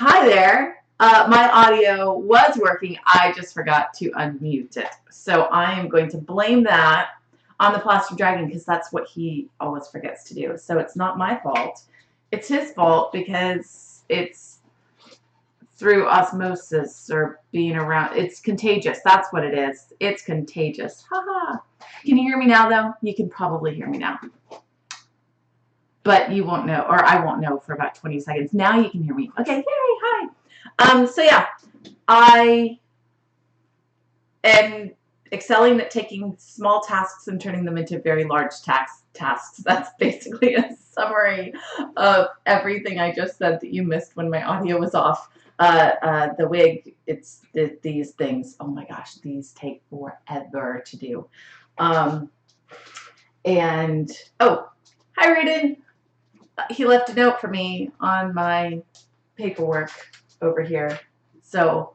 Hi there. My audio was working. I just forgot to unmute it. So I am going to blame that on the plastic dragon because that's what he always forgets to do. So it's not my fault. It's his fault because it's through osmosis or being around. It's contagious. That's what it is. It's contagious. Haha. Can you hear me now, though? You can probably hear me now. But you won't know, or I won't know for about 20 seconds. Now you can hear me. Okay, yay, hi. So yeah, I am excelling at taking small tasks and turning them into very large tasks. That's basically a summary of everything I just said that you missed when my audio was off. The wig, it's these things. Oh my gosh, these take forever to do. And, oh, hi, Raiden. He left a note for me on my paperwork over here. So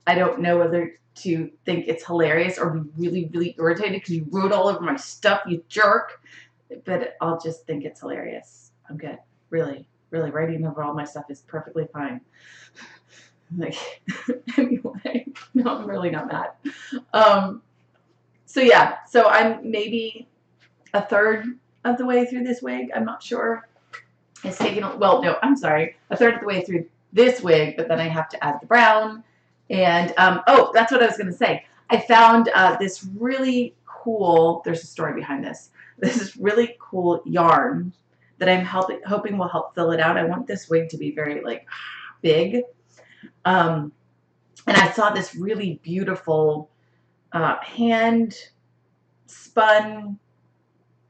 I don't know whether to think it's hilarious or be really, really irritated because you wrote all over my stuff, you jerk. But I'll just think it's hilarious. I'm good. Really, really, writing over all my stuff is perfectly fine. Like, anyway, no, I'm really not mad. So yeah, so I'm maybe a third of the way through this wig. I'm not sure. It's taken, well, no, I'm sorry, a third of the way through this wig, but then I have to add the brown. And, oh, that's what I was going to say. I found this really cool, there's a story behind this. This is really cool yarn that I'm hoping will help fill it out. I want this wig to be very, like, big. And I saw this really beautiful hand spun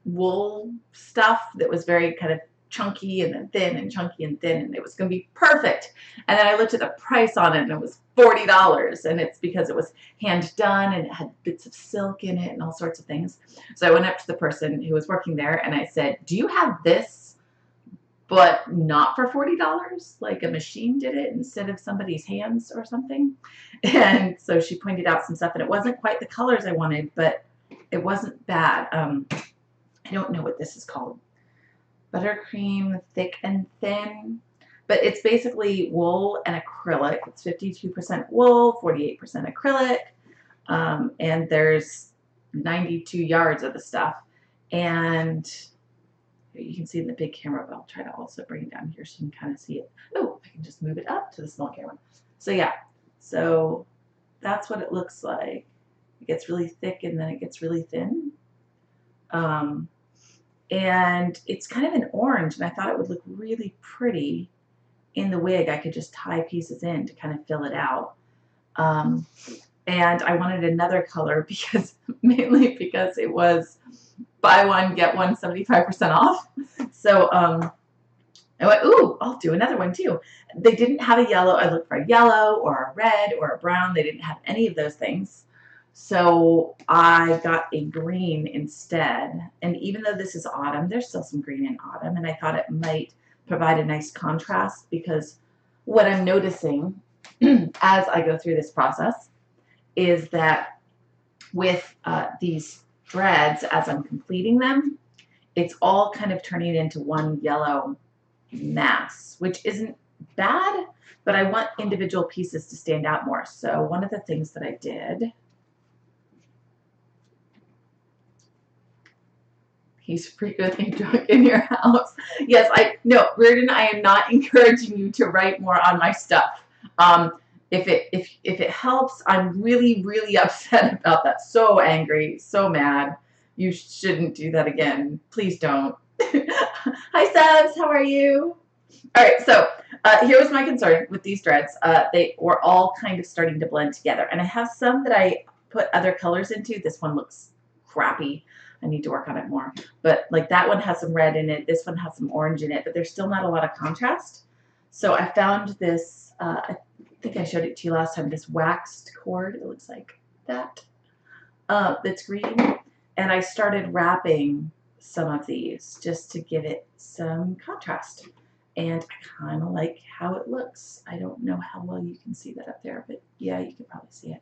wool stuff that was very kind of chunky and then thin and chunky and thin, and it was going to be perfect. And then I looked at the price on it and it was $40, and it's because it was hand done and it had bits of silk in it and all sorts of things. So I went up to the person who was working there and I said, do you have this but not for $40? Like a machine did it instead of somebody's hands or something? And so she pointed out some stuff, and it wasn't quite the colors I wanted, but it wasn't bad. I don't know what this is called. Buttercream thick and thin, but it's basically wool and acrylic. It's 52% wool, 48% acrylic, and there's 92 yards of the stuff. And you can see in the big camera, but I'll try to also bring it down here so you can kind of see it. Oh, I can just move it up to the small camera. So yeah, so that's what it looks like. It gets really thick and then it gets really thin. And it's kind of an orange, and I thought it would look really pretty in the wig. I could just tie pieces in to kind of fill it out. And I wanted another color because mainly because it was buy one, get one 75% off. So I went, ooh, I'll do another one too. They didn't have a yellow. I looked for a yellow or a red or a brown. They didn't have any of those things. So I got a green instead. And even though this is autumn, there's still some green in autumn. And I thought it might provide a nice contrast, because what I'm noticing as I go through this process is that with these threads, as I'm completing them, it's all kind of turning into one yellow mass, which isn't bad, but I want individual pieces to stand out more. So one of the things that I did, he's frequently drunk in your house. Yes, no, Reardon, I am not encouraging you to write more on my stuff. If it helps, I'm really, really upset about that. So angry, so mad. You shouldn't do that again. Please don't. Hi, Subs. How are you? All right, so here was my concern with these threads. They were all kind of starting to blend together. And I have some that I put other colors into. This one looks crappy. I need to work on it more. But like that one has some red in it. This one has some orange in it. But there's still not a lot of contrast. So I found this, I think I showed it to you last time, this waxed cord. It looks like that. That's green. And I started wrapping some of these just to give it some contrast. And I kind of like how it looks. I don't know how well you can see that up there, but yeah, you can probably see it.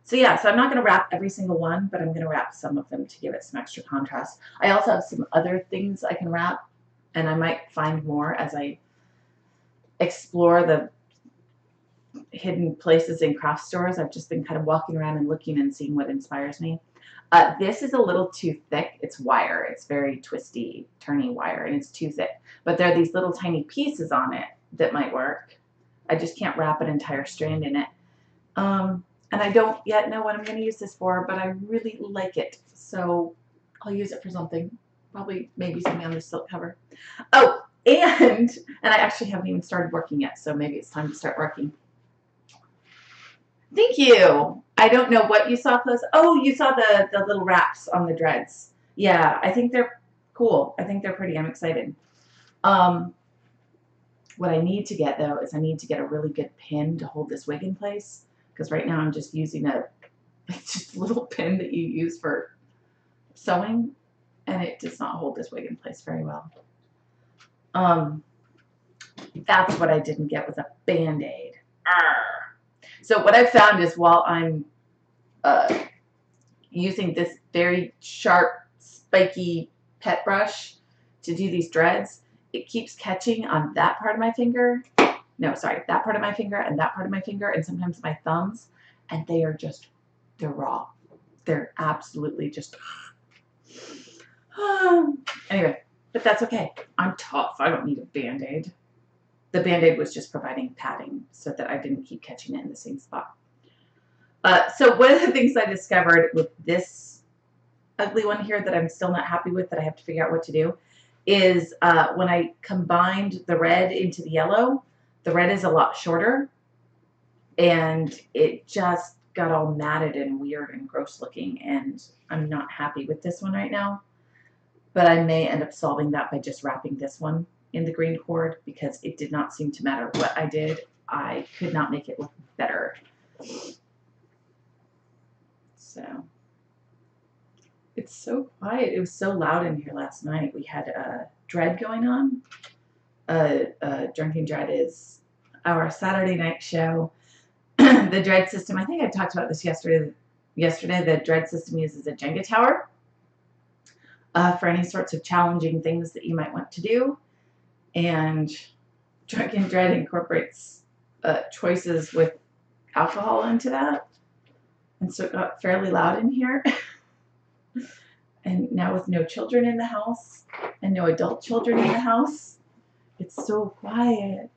So yeah, so I'm not going to wrap every single one, but I'm going to wrap some of them to give it some extra contrast. I also have some other things I can wrap, and I might find more as I explore the hidden places in craft stores. I've just been kind of walking around and looking and seeing what inspires me. This is a little too thick. It's wire. It's very twisty, turny wire, and it's too thick. But there are these little tiny pieces on it that might work. I just can't wrap an entire strand in it. And I don't yet know what I'm going to use this for, but I really like it. So I'll use it for something. Probably maybe something on the silk cover. Oh, and I actually haven't even started working yet, so maybe it's time to start working. Thank you. I don't know what you saw close. Oh, you saw the little wraps on the dreads. Yeah, I think they're cool. I think they're pretty. I'm excited. What I need to get, though, is I need to get a really good pin to hold this wig in place. Because right now I'm just using just a little pin that you use for sewing. And it does not hold this wig in place very well. That's what I didn't get with a Band-Aid. So what I've found is while I'm using this very sharp, spiky pet brush to do these dreads, it keeps catching on that part of my finger. No, sorry, that part of my finger and that part of my finger and sometimes my thumbs. And they are just, they're raw. They're absolutely just... Anyway, but that's okay. I'm tough. I don't need a Band-Aid. The Band-Aid was just providing padding so that I didn't keep catching it in the same spot. So one of the things I discovered with this ugly one here that I'm still not happy with, that I have to figure out what to do, is when I combined the red into the yellow, the red is a lot shorter, and it just got all matted and weird and gross looking, and I'm not happy with this one right now. But I may end up solving that by just wrapping this one in the green cord, because it did not seem to matter what I did. I could not make it look better. So it's so quiet. It was so loud in here last night. We had a dread going on. Drunken Dread is our Saturday night show. The dread system, I think I talked about this yesterday. The dread system uses a Jenga tower for any sorts of challenging things that you might want to do. And Drunken Dread incorporates choices with alcohol into that. And so it got fairly loud in here. And now with no children in the house and no adult children in the house, it's so quiet.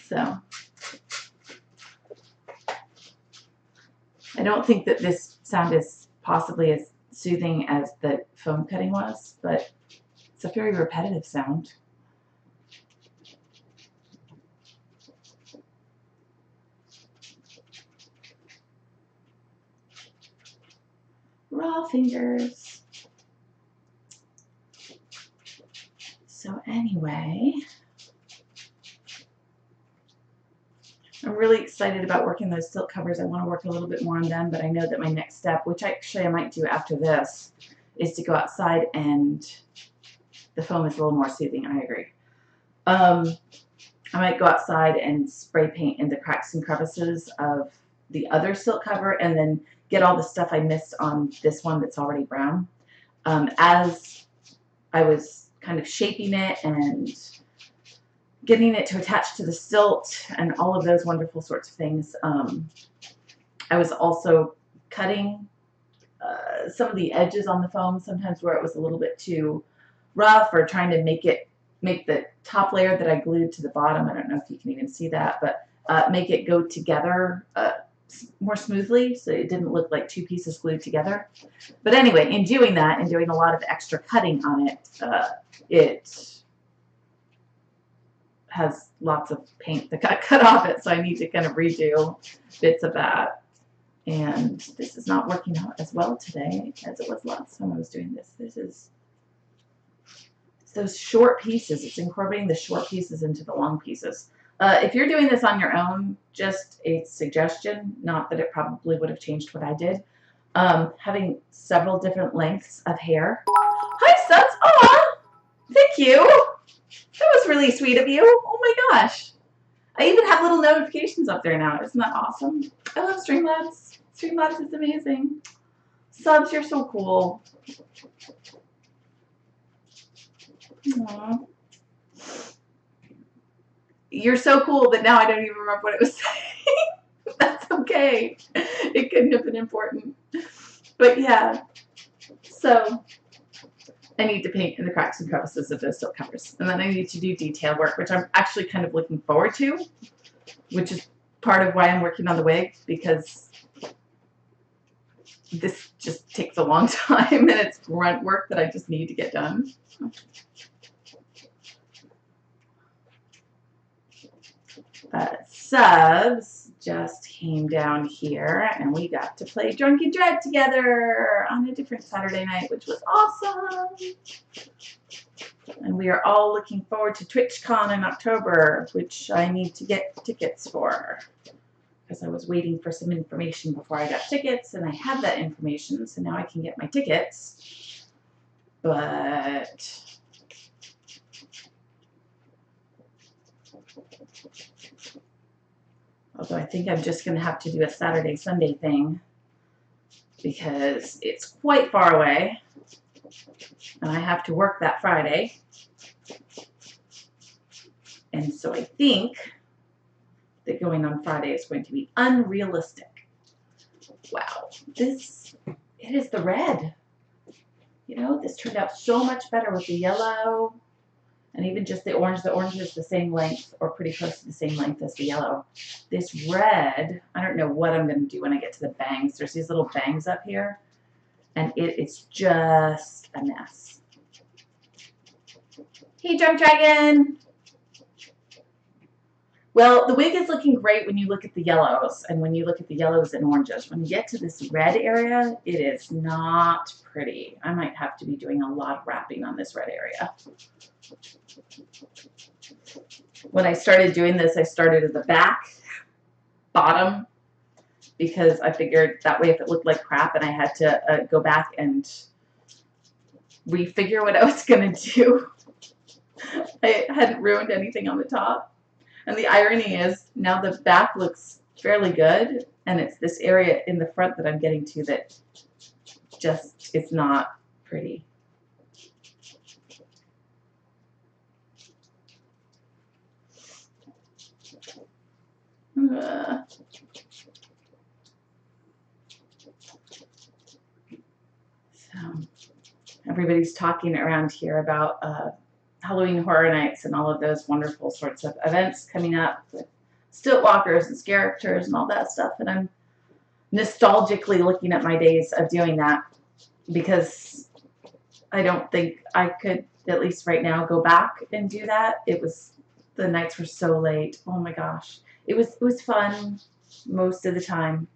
So I don't think that this sound is possibly as soothing as the foam cutting was, but it's a very repetitive sound. Raw fingers. So anyway, I'm really excited about working those silk covers. I want to work a little bit more on them, but I know that my next step, which actually I might do after this, is to go outside, and the foam is a little more soothing. I agree. I might go outside and spray paint in the cracks and crevices of the other silk cover, and then get all the stuff I missed on this one that's already brown. As I was kind of shaping it and getting it to attach to the silt and all of those wonderful sorts of things, I was also cutting some of the edges on the foam, sometimes where it was a little bit too rough, or trying to make the top layer that I glued to the bottom, I don't know if you can even see that, but make it go together more smoothly, so it didn't look like two pieces glued together. But anyway, in doing that and doing a lot of extra cutting on it, it has lots of paint that got cut off it, so I need to kind of redo bits of that. And this is not working out as well today as it was last time I was doing this. This is those short pieces. It's incorporating the short pieces into the long pieces. If you're doing this on your own, just a suggestion, not that it probably would have changed what I did, having several different lengths of hair. Hi, Suds. Aw, thank you. That was really sweet of you. Oh my gosh. I even have little notifications up there now. Isn't that awesome? I love Streamlabs. Streamlabs is amazing. Subs, you're so cool. Aww. You're so cool that now I don't even remember what it was saying. That's okay. It couldn't have been important. But yeah, so I need to paint in the cracks and crevices of those silk covers. And then I need to do detail work, which I'm actually kind of looking forward to, which is part of why I'm working on the wig, because this just takes a long time and it's grunt work that I just need to get done. Subs just came down here and we got to play Drunken Dread together on a different Saturday night, which was awesome. And we are all looking forward to TwitchCon in October, which I need to get tickets for, because I was waiting for some information before I got tickets, and I have that information, so now I can get my tickets. But although I think I'm just going to have to do a Saturday, Sunday thing, because it's quite far away, and I have to work that Friday. And so I think that going on Friday is going to be unrealistic. Wow, it is the red. You know, this turned out so much better with the yellow and even just the orange. The orange is the same length or pretty close to the same length as the yellow. This red, I don't know what I'm going to do when I get to the bangs. There's these little bangs up here, and it is just a mess. Hey, Drunk Dragon! Well, the wig is looking great when you look at the yellows and when you look at the yellows and oranges. When you get to this red area, it is not pretty. I might have to be doing a lot of wrapping on this red area. When I started doing this, I started at the back, bottom, because I figured that way if it looked like crap and I had to go back and refigure what I was going to do, I hadn't ruined anything on the top. And the irony is now the back looks fairly good, and it's this area in the front that I'm getting to that just is not pretty. So everybody's talking around here about Halloween Horror Nights and all of those wonderful sorts of events coming up with stilt walkers and scare actors and all that stuff. And I'm nostalgically looking at my days of doing that, because I don't think I could, at least right now, go back and do that. The nights were so late. Oh my gosh. It was fun most of the time,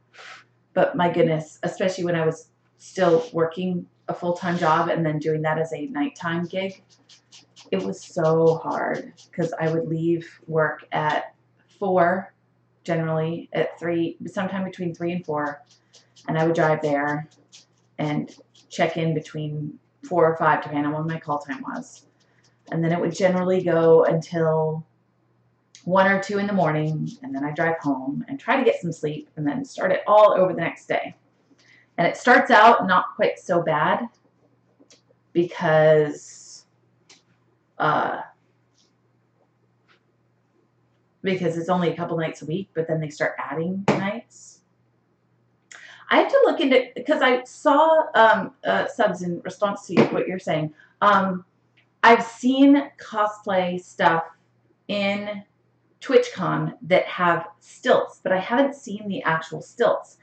but my goodness, especially when I was still working a full-time job and then doing that as a nighttime gig, it was so hard, because I would leave work at 4, generally at 3, sometime between 3 and 4, and I would drive there and check in between 4 or 5, depending on when my call time was. And then it would generally go until 1 or 2 in the morning, and then I drive home and try to get some sleep and then start it all over the next day. And it starts out not quite so bad, because it's only a couple nights a week, but then they start adding nights. I have to look into, because I saw subs in response to what you're saying. I've seen cosplay stuff in TwitchCon that have stilts, but I haven't seen the actual stilts.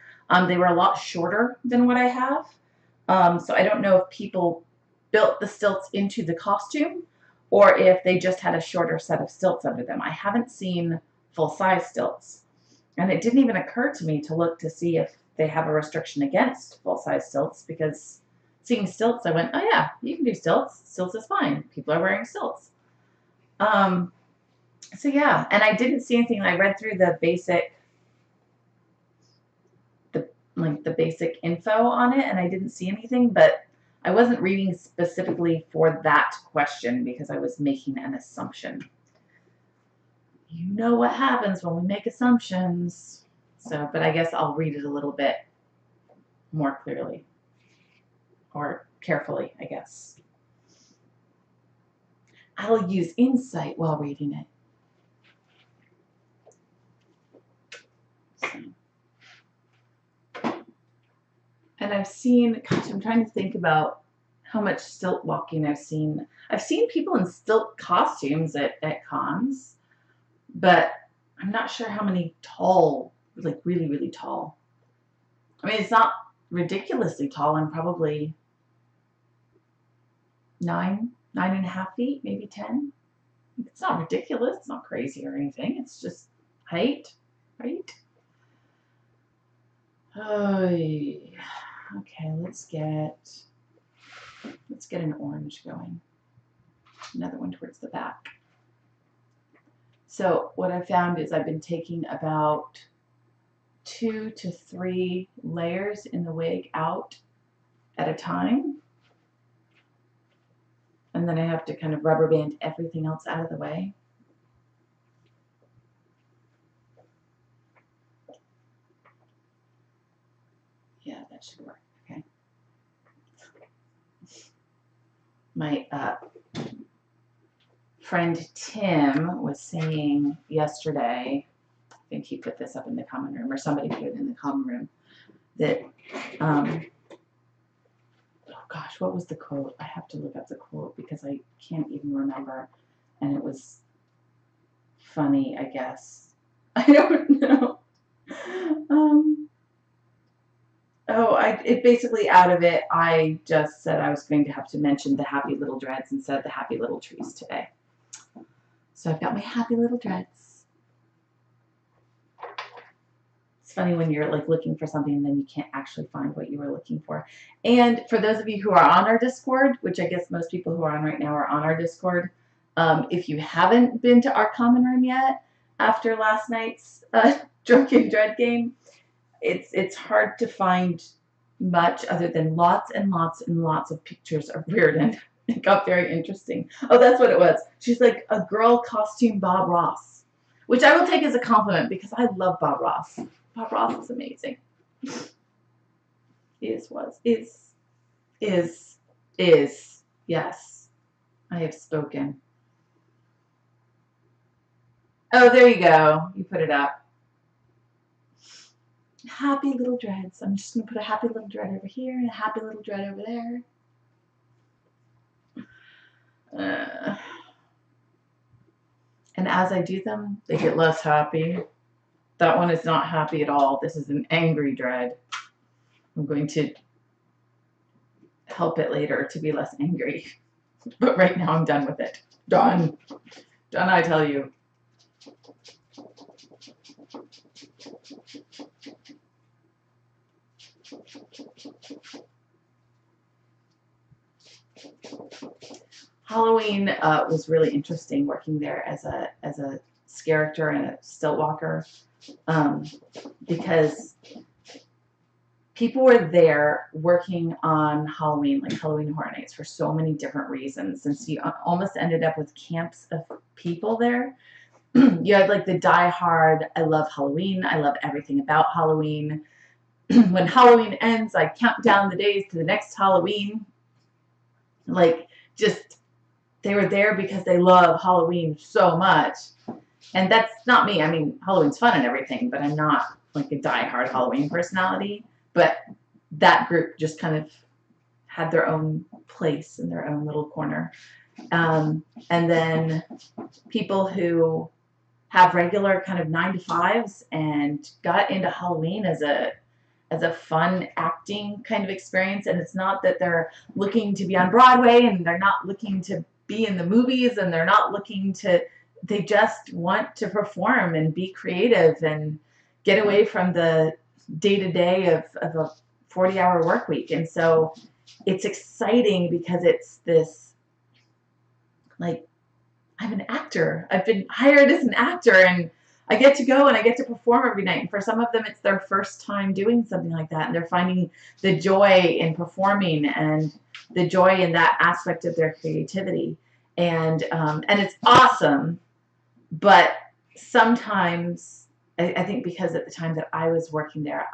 They were a lot shorter than what I have. So I don't know if people built the stilts into the costume, or if they just had a shorter set of stilts under them. I haven't seen full-size stilts. And it didn't even occur to me to look to see if they have a restriction against full-size stilts, because seeing stilts, I went, oh yeah, you can do stilts. Stilts is fine. People are wearing stilts. So yeah, and I didn't see anything. I read through the basic info on it, and I didn't see anything, but I wasn't reading specifically for that question because I was making an assumption. You know what happens when we make assumptions. So, but I guess I'll read it a little bit more clearly, or carefully, I guess. I'll use insight while reading it. So. And I've seen, gosh, I'm trying to think about how much stilt walking I've seen. I've seen people in stilt costumes at cons, but I'm not sure how many tall, like really, really tall. I mean, it's not ridiculously tall. I'm probably 9.5 feet, maybe 10. It's not ridiculous. It's not crazy or anything. It's just height, right? Oh, yeah. Okay, let's get an orange going. Another one towards the back. So what I found is I've been taking about 2 to 3 layers in the wig out at a time. And then I have to kind of rubber band everything else out of the way. Yeah, that should work. Okay. My friend Tim was saying yesterday, I think he put this up in the common room, or somebody put it in the common room, that, oh gosh, what was the quote? I have to look up the quote because I can't even remember. And it was funny, I guess. I don't know. It basically out of it, I just said I was going to have to mention the happy little dreads instead of the happy little trees today. So I've got my happy little dreads. It's funny when you're like looking for something and then you can't actually find what you were looking for. And for those of you who are on our Discord, which I guess most people who are on right now are on our Discord, if you haven't been to our common room yet after last night's Drunken Dread game, it's hard to find much other than lots and lots and lots of pictures of Reardon. It got very interesting. Oh, that's what it was. She's like a girl costume Bob Ross, which I will take as a compliment because I love Bob Ross. Bob Ross is amazing. Is. Yes, I have spoken. Oh, there you go. You put it up. Happy little dreads. I'm just going to put a happy little dread over here and a happy little dread over there. And as I do them, they get less happy. That one is not happy at all. This is an angry dread. I'm going to help it later to be less angry. But right now I'm done with it. Done. Done, I tell you. Halloween was really interesting working there as a character and a stilt walker, because people were there working on Halloween, like Halloween Horror Nights, for so many different reasons. Since you almost ended up with camps of people there. You had like the die-hard, I love Halloween, I love everything about Halloween. When Halloween ends, I count down the days to the next Halloween. Like, just, they were there because they love Halloween so much. And that's not me. I mean, Halloween's fun and everything, but I'm not like a die-hard Halloween personality. But that group just kind of had their own place in their own little corner. And then people who have regular kind of 9-to-5s and got into Halloween as a fun acting kind of experience. And it's not that they're looking to be on Broadway and they're not looking to be in the movies and they're not looking to, they just want to perform and be creative and get away from the day-to-day of a 40-hour work week. And so it's exciting because it's this, like, I'm an actor. I've been hired as an actor and I get to go and I get to perform every night. And for some of them, it's their first time doing something like that. And they're finding the joy in performing and the joy in that aspect of their creativity. And it's awesome. But sometimes, I think because at the time that I was working there,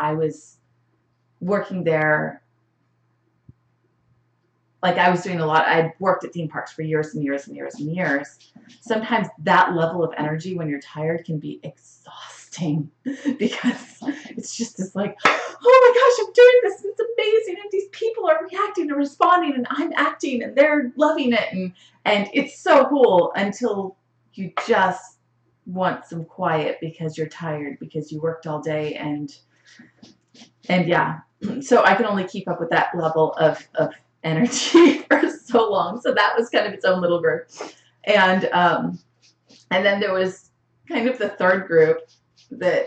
like I was doing a lot. I'd worked at theme parks for years and years and years and years. Sometimes that level of energy when you're tired can be exhausting. exhausting because it's just this like, oh my gosh, I'm doing this. It's amazing. And these people are reacting and responding and I'm acting and they're loving it. And it's so cool until you just want some quiet because you're tired because you worked all day and yeah. So I can only keep up with that level of energy for so long. So that was kind of its own little group. And then there was kind of the third group that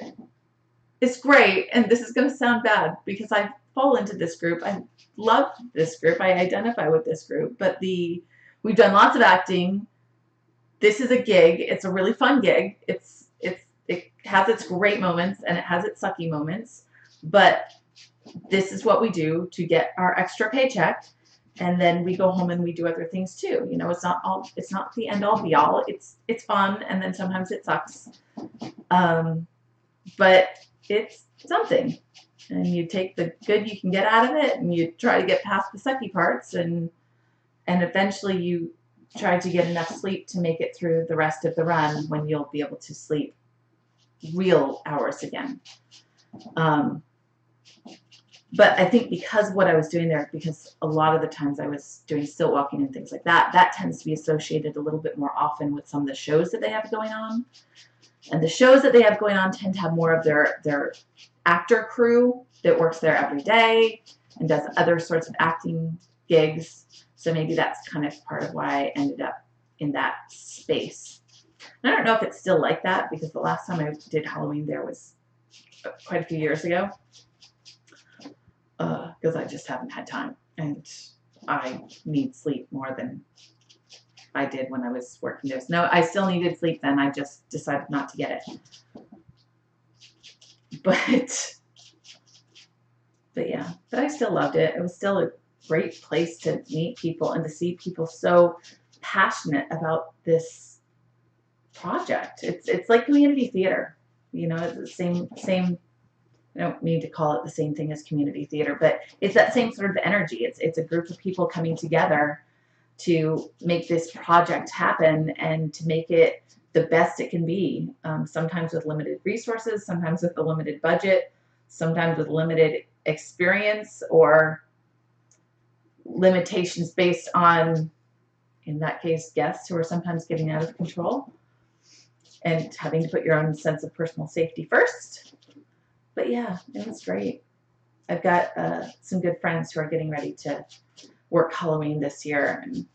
is great. And this is going to sound bad because I fall into this group. I love this group. I identify with this group. But we've done lots of acting. This is a gig. It's a really fun gig. It has its great moments and it has its sucky moments. But this is what we do to get our extra paycheck. And then we go home and we do other things too. You know, it's not the end all be all. It's fun and then sometimes it sucks. But it's something. And you take the good you can get out of it and you try to get past the sucky parts and eventually you try to get enough sleep to make it through the rest of the run when you'll be able to sleep real hours again. But I think because what I was doing there, because a lot of the times I was doing stilt walking and things like that, that tends to be associated a little bit more often with some of the shows that they have going on. And the shows that they have going on tend to have more of their actor crew that works there every day and does other sorts of acting gigs. So maybe that's kind of part of why I ended up in that space. And I don't know if it's still like that because the last time I did Halloween there was quite a few years ago. Because I just haven't had time and I need sleep more than I did when I was working there. No, I still needed sleep then. I just decided not to get it. But yeah, but I still loved it. It was still a great place to meet people and to see people so passionate about this project. It's like community theater. You know, it's the same. I don't mean to call it the same thing as community theater, but it's that same sort of energy. It's a group of people coming together to make this project happen and to make it the best it can be. Sometimes with limited resources, sometimes with a limited budget, sometimes with limited experience or limitations based on, in that case, guests who are sometimes getting out of control and having to put your own sense of personal safety first. But yeah, it was great. I've got some good friends who are getting ready to work Halloween this year, and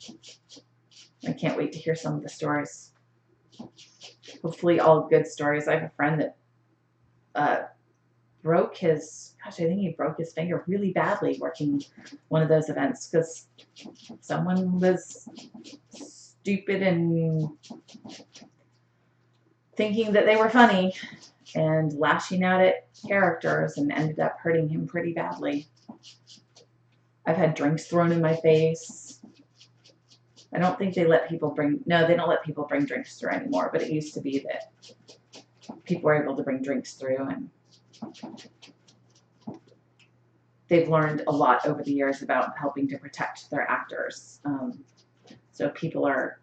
I can't wait to hear some of the stories. Hopefully all good stories. I have a friend that broke his, I think he broke his finger really badly working one of those events because someone was stupid and thinking that they were funny and lashing out at characters and ended up hurting him pretty badly. I've had drinks thrown in my face. I don't think they let people bring, no, they don't let people bring drinks through anymore, but it used to be that people were able to bring drinks through, and they've learned a lot over the years about helping to protect their actors. So people are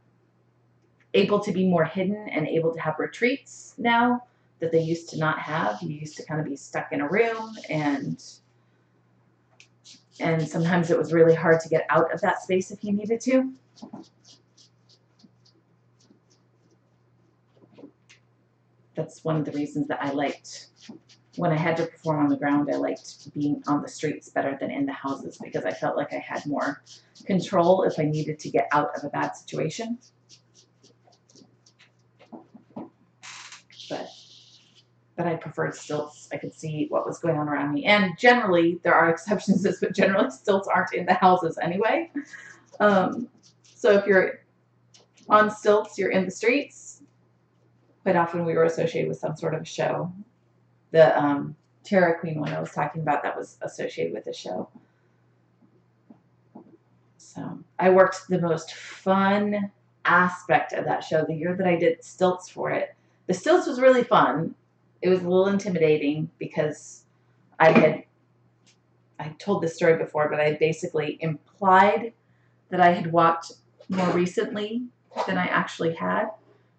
able to be more hidden and able to have retreats now that they used to not have. You used to kind of be stuck in a room, and sometimes it was really hard to get out of that space if you needed to. That's one of the reasons that I liked, when I had to perform on the ground, I liked being on the streets better than in the houses because I felt like I had more control if I needed to get out of a bad situation. But I preferred stilts. I could see what was going on around me. And generally, there are exceptions to this, but generally stilts aren't in the houses anyway. So if you're on stilts, you're in the streets. Quite often we were associated with some sort of a show. The Terror Queen one I was talking about, that was associated with a show. So I worked the most fun aspect of that show the year that I did stilts for it. The stilts was really fun. It was a little intimidating because I told this story before, but I basically implied that I had walked more recently than I actually had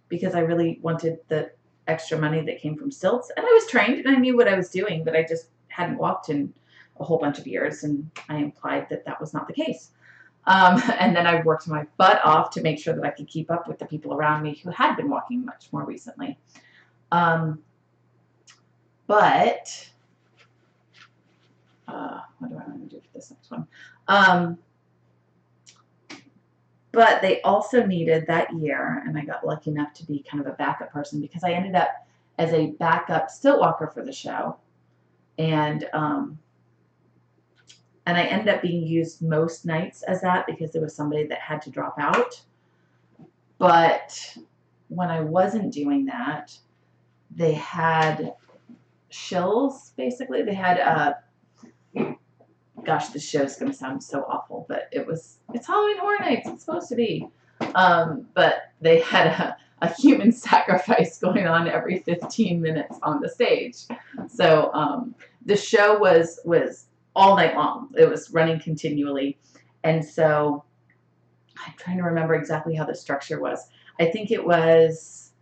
because I really wanted the extra money that came from stilts. And I was trained and I knew what I was doing, but I just hadn't walked in a whole bunch of years, and I implied that that was not the case. And then I worked my butt off to make sure that I could keep up with the people around me who had been walking much more recently. But what do I want to do for this next one? But they also needed that year, and I got lucky enough to be kind of a backup person because I ended up as a backup stilt walker for the show. And I ended up being used most nights as that because there was somebody that had to drop out. But when I wasn't doing that, they had shills, basically. They had, gosh, this show's going to sound so awful, but it's Halloween Horror Nights. It's supposed to be. But they had a human sacrifice going on every 15 minutes on the stage. So the show was all night long. It was running continually. And so I'm trying to remember exactly how the structure was. I think it was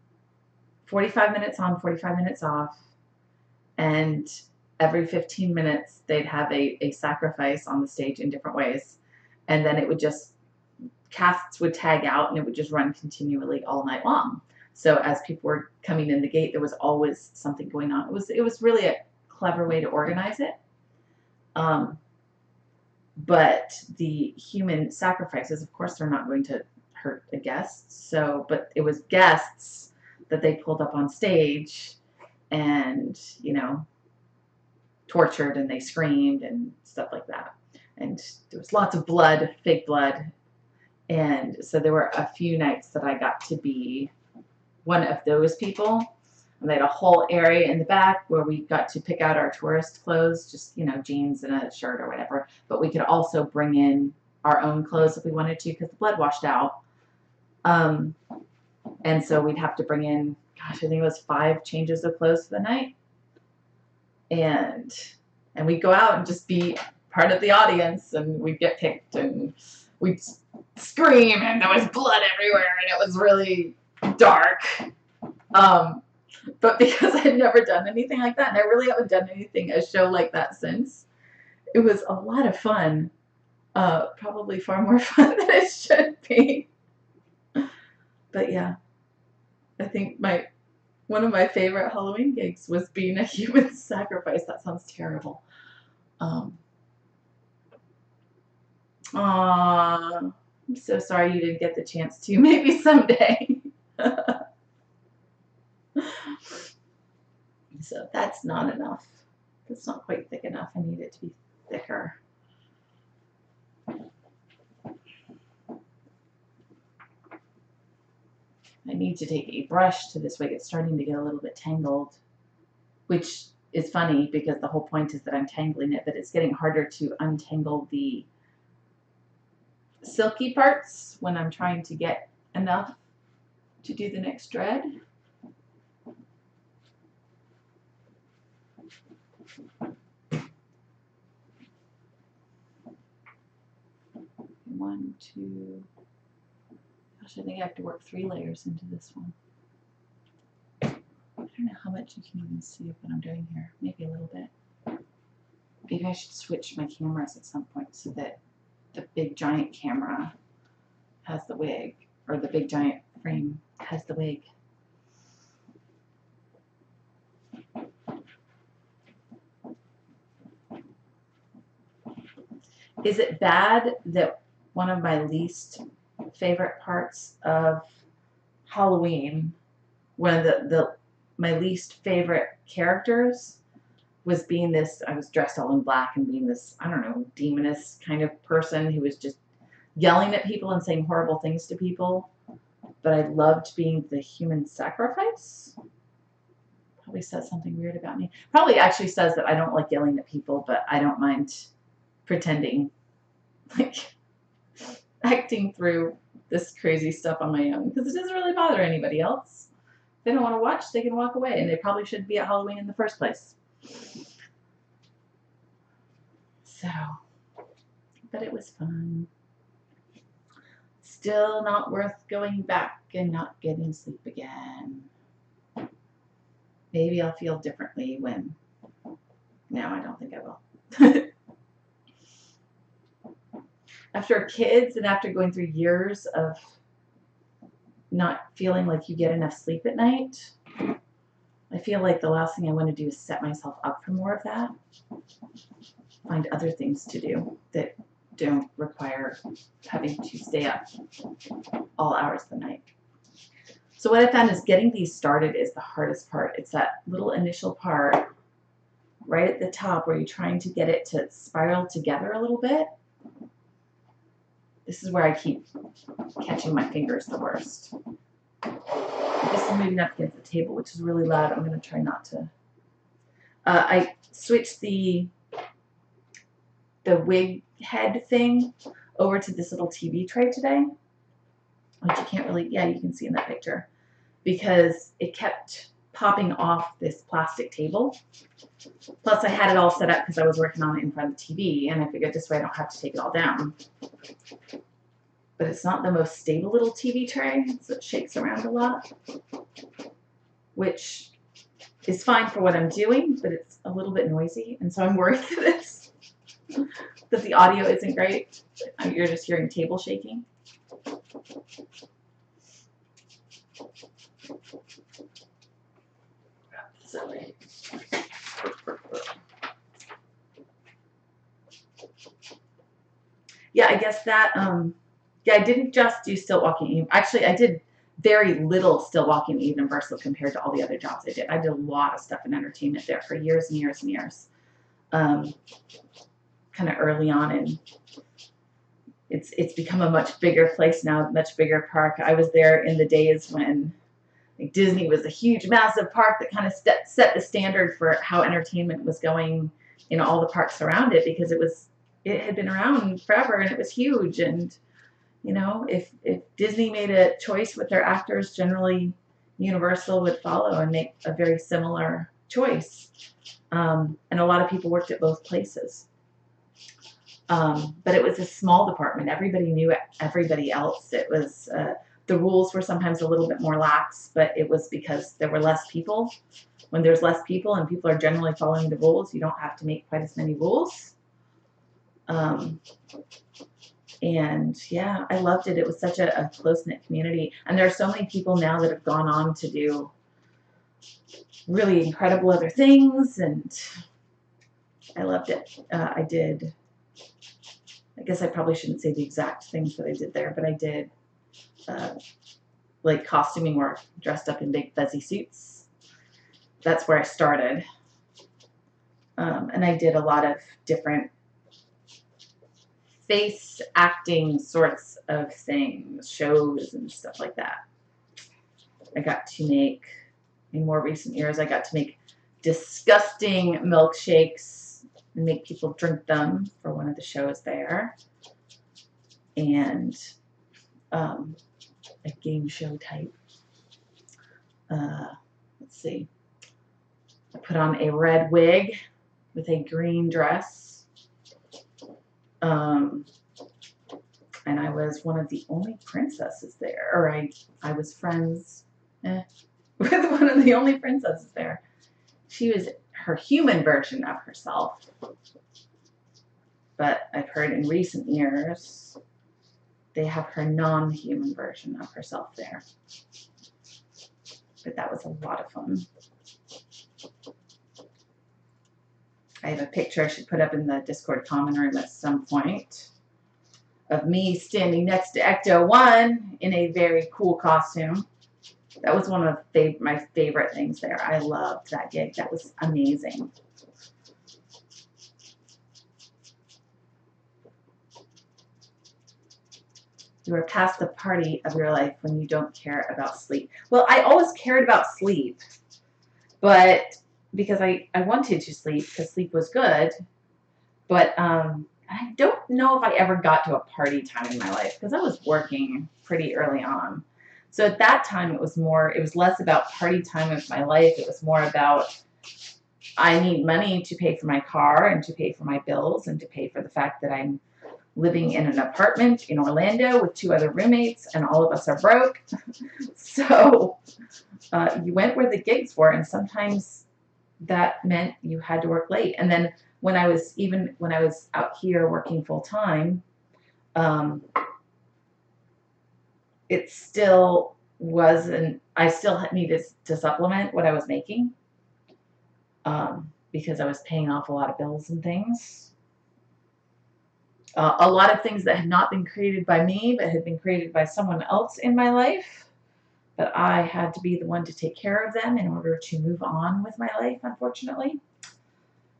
45 minutes on, 45 minutes off. And every 15 minutes, they'd have a sacrifice on the stage in different ways. And then it would just, casts would tag out and it would just run continually all night long. So as people were coming in the gate, there was always something going on. It was really a clever way to organize it. But the human sacrifices, of course, they're not going to hurt the guests. So, but it was guests that they pulled up on stage and, you know, tortured, and they screamed and stuff like that. And there was lots of blood, fake blood. And so there were a few nights that I got to be one of those people. And they had a whole area in the back where we got to pick out our tourist clothes, just, you know, jeans and a shirt or whatever. But we could also bring in our own clothes if we wanted to because the blood washed out. And so we'd have to bring in, gosh, I think it was 5 changes of clothes for the night. And we'd go out and just be part of the audience, and we'd get picked and we'd scream, and there was blood everywhere, and it was really dark. But because I'd never done anything like that, and I really haven't done a show like that since, it was a lot of fun. Probably far more fun than it should be. But yeah, I think one of my favorite Halloween gigs was being a human sacrifice. That sounds terrible. Aw, I'm so sorry you didn't get the chance to. Maybe someday. So that's not enough. That's not quite thick enough. I need it to be thicker. I need to take a brush to this wig. It's starting to get a little bit tangled, which is funny because the whole point is that I'm tangling it, but it's getting harder to untangle the silky parts when I'm trying to get enough to do the next dread. One, two. Gosh, I think I have to work 3 layers into this one. I don't know how much you can even see of what I'm doing here. Maybe a little bit. Maybe I should switch my cameras at some point so that the big giant camera has the wig, or the big giant frame has the wig. Is it bad that one of my least favorite parts of Halloween, one of my least favorite characters was being this, I was dressed all in black and being this, I don't know, demoness kind of person who was just yelling at people and saying horrible things to people. But I loved being the human sacrifice. Probably says something weird about me. Probably actually says that I don't like yelling at people, but I don't mind pretending, like acting through this crazy stuff on my own, because it doesn't really bother anybody else. If they don't want to watch, they can walk away, and they probably shouldn't be at Halloween in the first place. So, but it was fun. Still not worth going back and not getting sleep again. maybe I'll feel differently when, no, I don't think I will. After kids and after going through years of not feeling like you get enough sleep at night, I feel like the last thing I want to do is set myself up for more of that. Find other things to do that don't require having to stay up all hours of the night. So what I found is getting these started is the hardest part. It's that little initial part right at the top where you're trying to get it to spiral together a little bit. This is where I keep catching my fingers the worst. This is moving up against the table, which is really loud. I'm going to try not to. I switched the wig head thing over to this little TV tray today, which you can't really, yeah, you can see in that picture, because it kept popping off this plastic table. Plus I had it all set up because I was working on it in front of the TV, and I figured this way I don't have to take it all down. But it's not the most stable little TV tray, so it shakes around a lot, which is fine for what I'm doing, but it's a little bit noisy, and so I'm worried that the audio isn't great. You're just hearing table shaking. Silly. Yeah, I guess that, yeah, I didn't just do stilt walking. Actually, I did very little stilt walking at Universal compared to all the other jobs I did. I did a lot of stuff in entertainment there for years and years and years. Kind of early on, and it's become a much bigger place now, much bigger park. I was there in the days when like Disney was a huge, massive park that kind of set the standard for how entertainment was going in all the parks around it, because it had been around forever and it was huge. And you know, if Disney made a choice with their actors, generally Universal would follow and make a very similar choice. And a lot of people worked at both places. But it was a small department. Everybody knew everybody else. It was the rules were sometimes a little bit more lax, but it was because there were less people. When there's less people and people are generally following the rules, you don't have to make quite as many rules. And yeah, I loved it. It was such a close-knit community. And there are so many people now that have gone on to do really incredible other things, and I loved it. I guess I probably shouldn't say the exact things that I did there, but I did like costuming work, dressed up in big fuzzy suits. That's where I started. And I did a lot of different face acting sorts of things, shows and stuff like that. I got to make, in more recent years, I got to make disgusting milkshakes and make people drink them for one of the shows there. And a game show type. Let's see. I put on a red wig with a green dress. And I was one of the only princesses there, or I was friends with one of the only princesses there. She was her human version of herself. But I've heard in recent years they have her non-human version of herself there. But that was a lot of fun. I have a picture I should put up in the Discord common room at some point of me standing next to Ecto-1 in a very cool costume. That was one of my favorite things there. I loved that gig. That was amazing. You are past the party of your life when you don't care about sleep. Well, I always cared about sleep, but because I wanted to sleep because sleep was good, but I don't know if I ever got to a party time in my life because I was working pretty early on. So at that time it was less about party time of my life. It was more about I need money to pay for my car and to pay for my bills and to pay for the fact that I'm living in an apartment in Orlando with 2 other roommates, and all of us are broke. So you went where the gigs were, and sometimes that meant you had to work late. And then when I was out here working full time, it still wasn't. I still needed to supplement what I was making because I was paying off a lot of bills and things. A lot of things that had not been created by me, but had been created by someone else in my life. But I had to be the one to take care of them in order to move on with my life, unfortunately.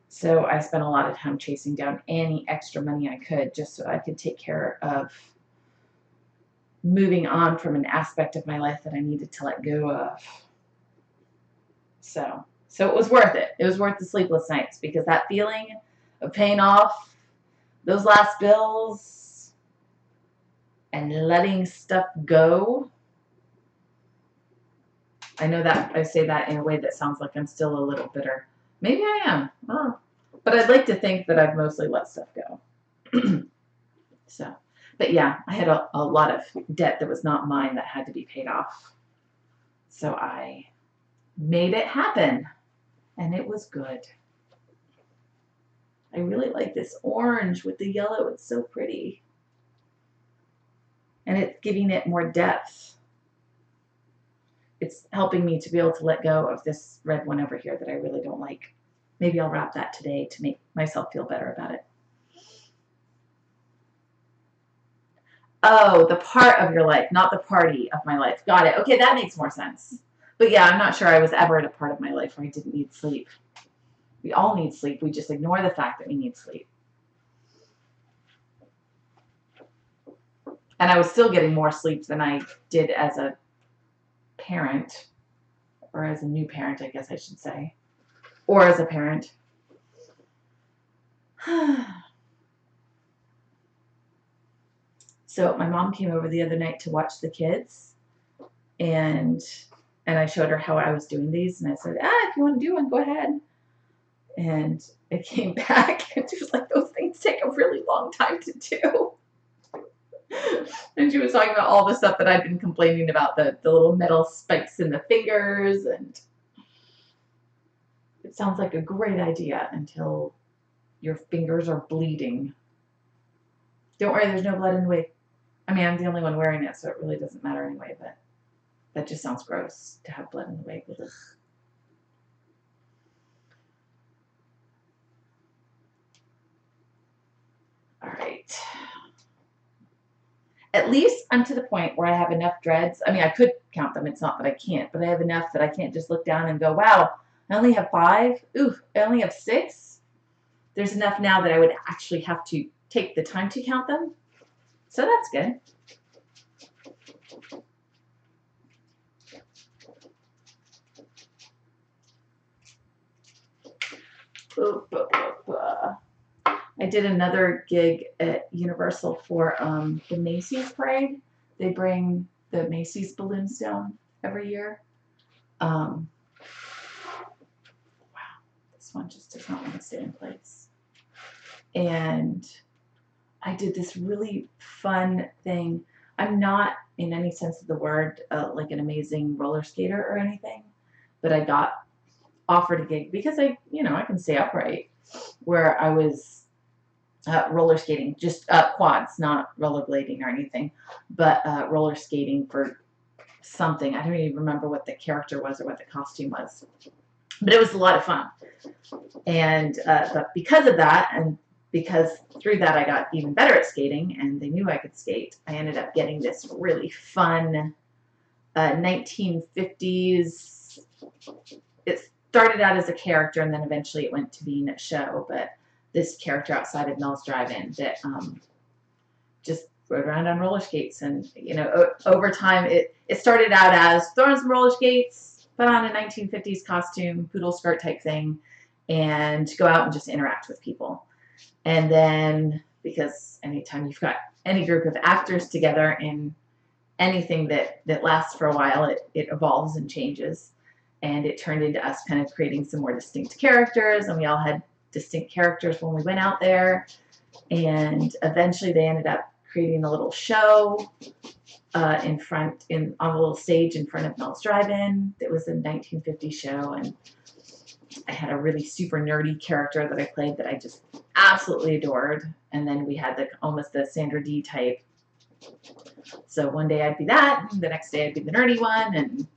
So I spent a lot of time chasing down any extra money I could just so I could take care of moving on from an aspect of my life that I needed to let go of. So it was worth it. It was worth the sleepless nights, because that feeling of paying off those last bills and letting stuff go. I know that I say that in a way that sounds like I'm still a little bitter. Maybe I am. But I'd like to think that I've mostly let stuff go. But yeah, I had a lot of debt that was not mine that had to be paid off. So I made it happen, and it was good. I really like this orange with the yellow. It's so pretty. And it's giving it more depth. It's helping me to be able to let go of this red one over here that I really don't like. Maybe I'll wrap that today to make myself feel better about it. Oh, the part of your life, not the party of my life. Got it. Okay, that makes more sense. But yeah, I'm not sure I was ever at a part of my life where I didn't need sleep. We all need sleep. We just ignore the fact that we need sleep. And I was still getting more sleep than I did as a parent, or as a new parent, I guess I should say, or as a parent. So my mom came over the other night to watch the kids, and I showed her how I was doing these, and I said, if you want to do one, go ahead. And it came back, and she was like, those things take a really long time to do. And she was talking about all the stuff that I've been complaining about, the little metal spikes in the fingers, and it sounds like a great idea until your fingers are bleeding. Don't worry, there's no blood in the wig. I mean, I'm the only one wearing it, so it really doesn't matter anyway, but that just sounds gross to have blood in the wig. Ugh. All right. At least I'm to the point where I have enough dreads. I mean, I could count them. It's not that I can't, but I have enough that I can't just look down and go, wow, I only have 5. Ooh, I only have 6. There's enough now that I would actually have to take the time to count them. So that's good. I did another gig at Universal for the Macy's parade. They bring the Macy's balloons down every year. Wow, this one just does not want to stay in place. And I did this really fun thing. I'm not, in any sense of the word, like an amazing roller skater or anything, but I got offered a gig because I can stay upright, where I was roller skating, just quads, not rollerblading or anything, but roller skating for something. I don't even remember what the character was or what the costume was, but it was a lot of fun. And but because of that, and because through that I got even better at skating, and they knew I could skate, I ended up getting this really fun 1950s. It started out as a character, and then eventually it went to being a show, but this character outside of Mel's Drive-In that just rode around on roller skates. And over time it started out as throw on some roller skates, put on a 1950s costume, poodle skirt type thing, and go out and just interact with people. And then, because anytime you've got any group of actors together in anything that lasts for a while, it evolves and changes. And it turned into us kind of creating some more distinct characters, and we all had distinct characters when we went out there. And eventually they ended up creating a little show on a little stage in front of Mel's Drive-In. It was a 1950 show, and I had a really super nerdy character that I played that I just absolutely adored. And then we had almost the Sandra Dee type. So one day I'd be that, and the next day I'd be the nerdy one, and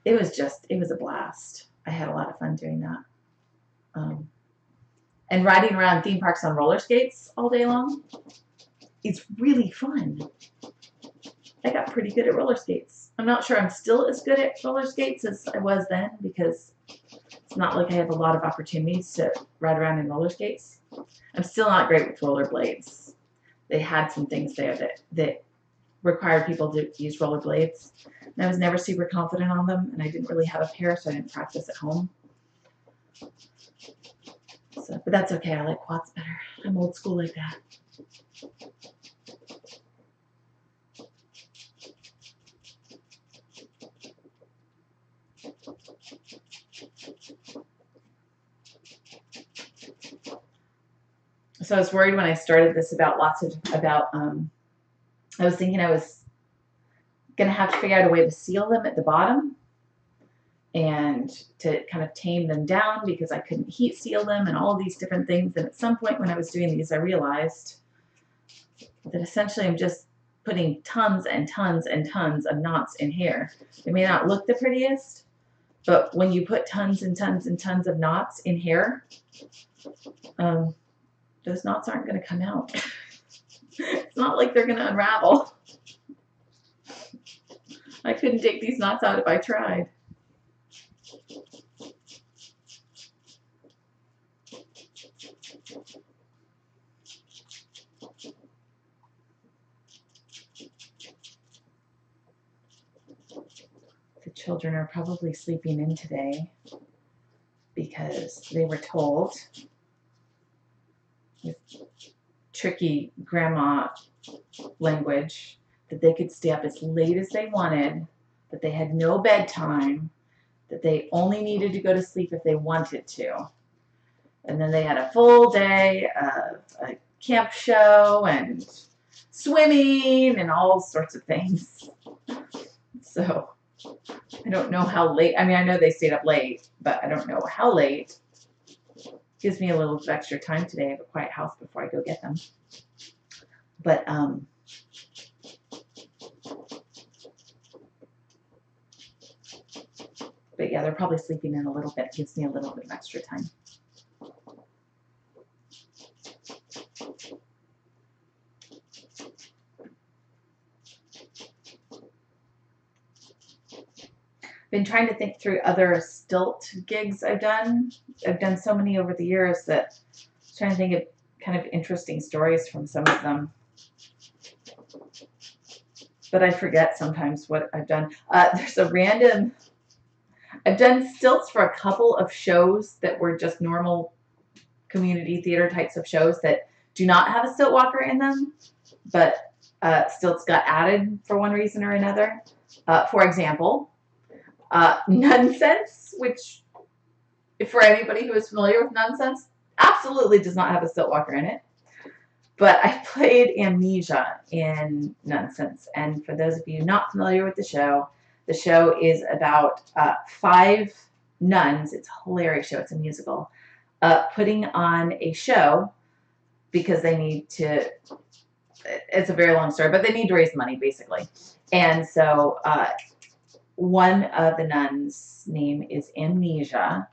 it was a blast. I had a lot of fun doing that. And riding around theme parks on roller skates all day long, it's really fun. I got pretty good at roller skates. I'm not sure I'm still as good at roller skates as I was then, because it's not like I have a lot of opportunities to ride around in roller skates. I'm still not great with rollerblades. They had some things there that required people to use rollerblades, and I was never super confident on them, and I didn't really have a pair, so I didn't practice at home. So, but that's okay. I like quads better. I'm old school like that. So I was worried when I started this about I was thinking I was going to have to figure out a way to seal them at the bottom and to kind of tame them down, because I couldn't heat seal them and all these different things. And at some point when I was doing these, I realized that essentially I'm just putting tons and tons and tons of knots in here. They may not look the prettiest, but when you put tons and tons and tons of knots in hair, those knots aren't going to come out. It's not like they're going to unravel. I couldn't take these knots out if I tried. The children are probably sleeping in today because they were told with tricky grandma language that they could stay up as late as they wanted, that they had no bedtime, that they only needed to go to sleep if they wanted to. And then they had a full day of a camp show and swimming and all sorts of things. So I don't know how late. I mean, I know they stayed up late, but I don't know how late. Gives me a little bit of extra time today. I have a quiet house before I go get them. But yeah, they're probably sleeping in a little bit. It gives me a little bit of extra time. Been trying to think through other stilt gigs I've done. I've done so many over the years that I'm trying to think of kind of interesting stories from some of them. But I forget sometimes what I've done. There's a random... I've done stilts for a couple of shows that were just normal community theater types of shows that do not have a stilt walker in them, but stilts got added for one reason or another. For example, Nonsense, which, for anybody who is familiar with Nonsense, absolutely does not have a stilt walker in it. But I played Amnesia in Nonsense, and for those of you not familiar with the show is about 5 nuns. It's a hilarious show. It's a musical. Putting on a show because they need to, it's a very long story, but they need to raise money, basically. And so one of the nuns' name is Amnesia,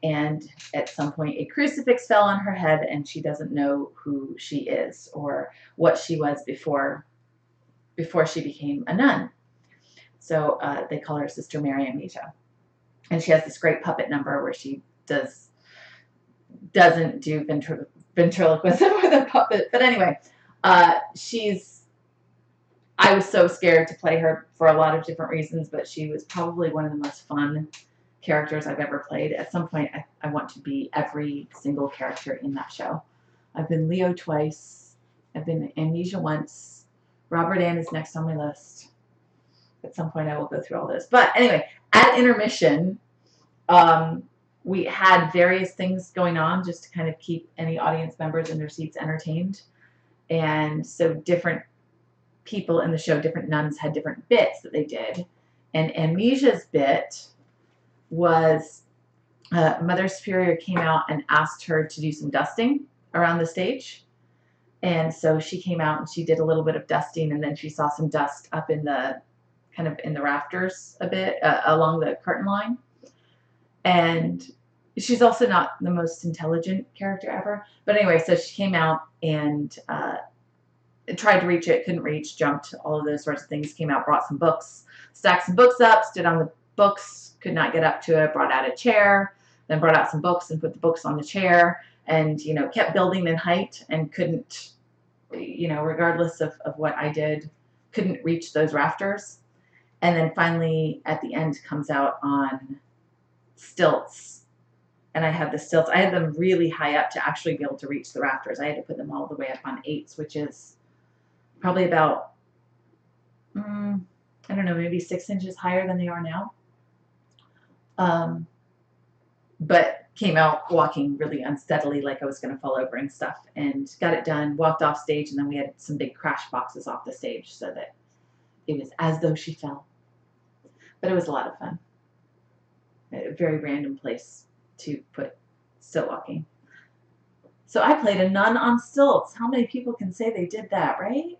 and at some point a crucifix fell on her head and she doesn't know who she is or what she was before she became a nun. So they call her Sister Mary Amnesia. And she has this great puppet number where she doesn't do ventriloquism with a puppet. But anyway, I was so scared to play her for a lot of different reasons, but she was probably one of the most fun characters I've ever played. At some point, I want to be every single character in that show. I've been Leo twice. I've been Amnesia once. Robert Ann is next on my list. At some point, I will go through all this. But anyway, at intermission, we had various things going on just to kind of keep any audience members in their seats entertained. And so different people in the show, different nuns, had different bits that they did. And Amnesia's bit was Mother Superior came out and asked her to do some dusting around the stage. And so she came out and she did a little bit of dusting, and then she saw some dust up in the kind of in the rafters a bit along the curtain line. And she's also not the most intelligent character ever. But anyway, so she came out and tried to reach it, couldn't reach, jumped, all of those sorts of things, came out, brought some books, stacked some books up, stood on the books, could not get up to it, brought out a chair, then brought out some books and put the books on the chair, and, you know, kept building in height and couldn't, you know, regardless of what I did, couldn't reach those rafters. And then finally at the end comes out on stilts. And I had the stilts, I had them really high up to actually be able to reach the rafters. I had to put them all the way up on 8s, which is probably about, I don't know, maybe 6 inches higher than they are now. But came out walking really unsteadily, like I was going to fall over and stuff, and got it done, walked off stage, and then we had some big crash boxes off the stage so that it was as though she fell. But it was a lot of fun. A very random place to put stilt walking. So I played a nun on stilts. How many people can say they did that, right?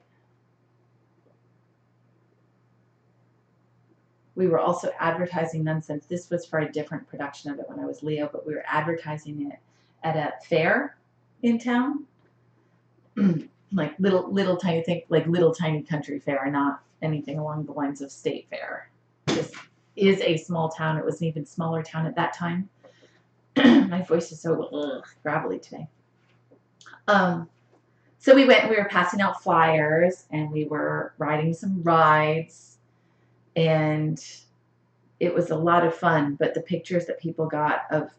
We were also advertising nonsense. This was for a different production of it when I was Leo, but we were advertising it at a fair in town. Like little tiny thing, like little tiny country fair, not anything along the lines of state fair. This is a small town. It was an even smaller town at that time. My voice is so gravelly today. So we went and we were passing out flyers and we were riding some rides. And it was a lot of fun, but the pictures that people got of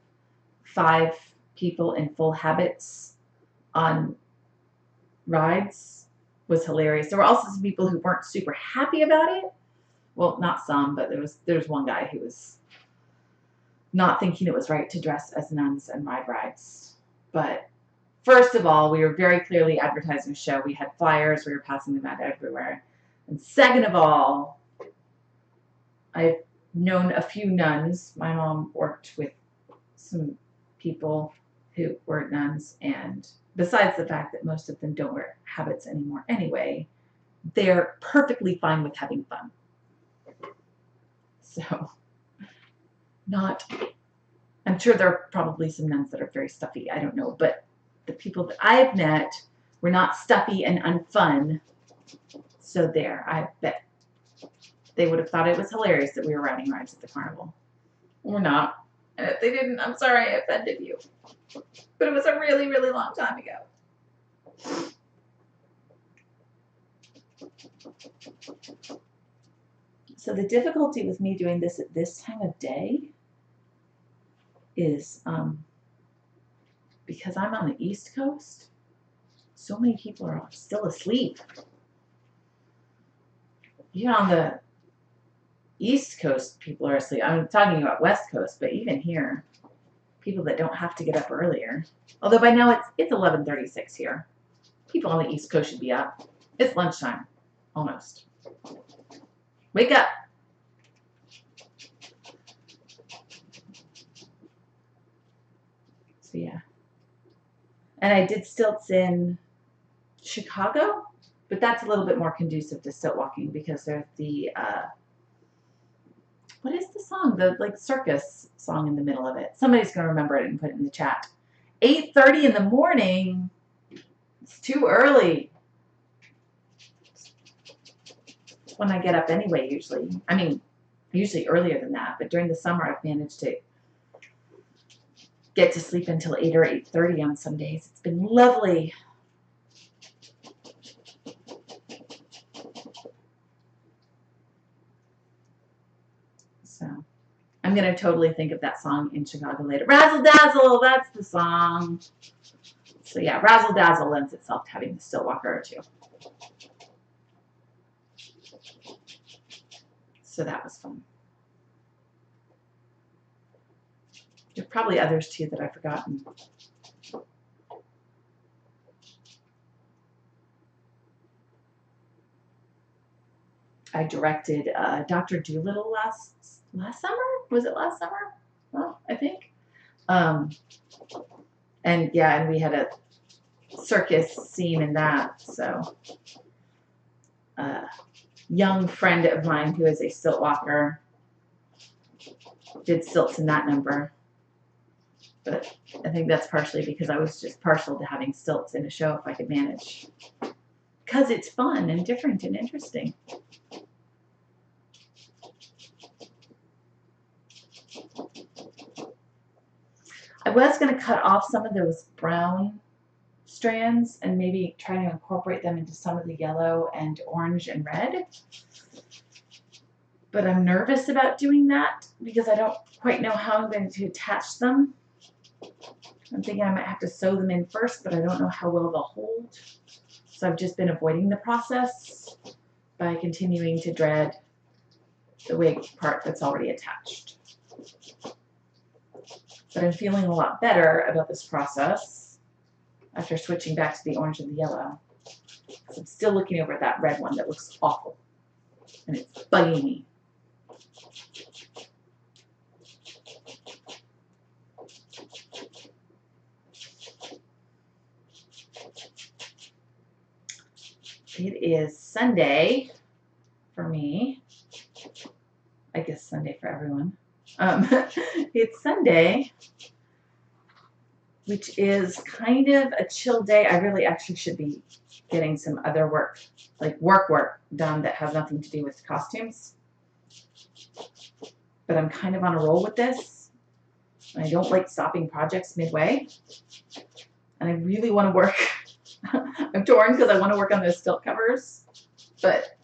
5 people in full habits on rides was hilarious. There were also some people who weren't super happy about it. Well, not some, but there was one guy who was not thinking it was right to dress as nuns and ride rides. But first of all, we were very clearly advertising a show. We had flyers. We were passing them out everywhere. And second of all, I've known a few nuns. My mom worked with some people who were nuns, and besides the fact that most of them don't wear habits anymore anyway, they're perfectly fine with having fun. So, I'm sure there are probably some nuns that are very stuffy. I don't know, but the people that I've met were not stuffy and unfun. So there, I bet they would have thought it was hilarious that we were riding rides at the carnival. Or not. And if they didn't, I'm sorry I offended you. But it was a really, really long time ago. So the difficulty with me doing this at this time of day is because I'm on the East Coast, so many people are still asleep. Even on the East Coast, people are asleep. I'm talking about West Coast, but even here, people that don't have to get up earlier. Although by now it's 11:36 here. People on the East Coast should be up. It's lunchtime, almost. Wake up. So yeah. And I did stilts in Chicago, but that's a little bit more conducive to stilt walking because there's the what is the song? The like circus song in the middle of it. Somebody's gonna remember it and put it in the chat. 8:30 in the morning. It's too early. It's when I get up anyway, usually. I mean, usually earlier than that, but during the summer I've managed to get to sleep until 8 or 8:30 on some days. It's been lovely. So I'm going to totally think of that song in Chicago later. Razzle Dazzle, that's the song. So yeah, Razzle Dazzle lends itself to having the stilt walker or two. So that was fun. There are probably others too that I've forgotten. I directed Dr. Dolittle last summer. Was it last summer? Well, I think. And yeah, and we had a circus scene in that. So, young friend of mine who is a stilt walker did stilts in that number. But I think that's partially because I was just partial to having stilts in a show if I could manage. Because it's fun and different and interesting. I was going to cut off some of those brown strands and maybe try to incorporate them into some of the yellow and orange and red. But I'm nervous about doing that because I don't quite know how I'm going to attach them. I'm thinking I might have to sew them in first, but I don't know how well they'll hold. So I've just been avoiding the process by continuing to dread the wig part that's already attached. But I'm feeling a lot better about this process after switching back to the orange and the yellow. I'm still looking over at that red one that looks awful, and it's bugging me. It is Sunday for me. I guess Sunday for everyone. It's Sunday, which is kind of a chill day. I really actually should be getting some other work, like work done that has nothing to do with costumes. But I'm kind of on a roll with this. I don't like stopping projects midway. And I really want to work. I'm torn because I want to work on those stilt covers, but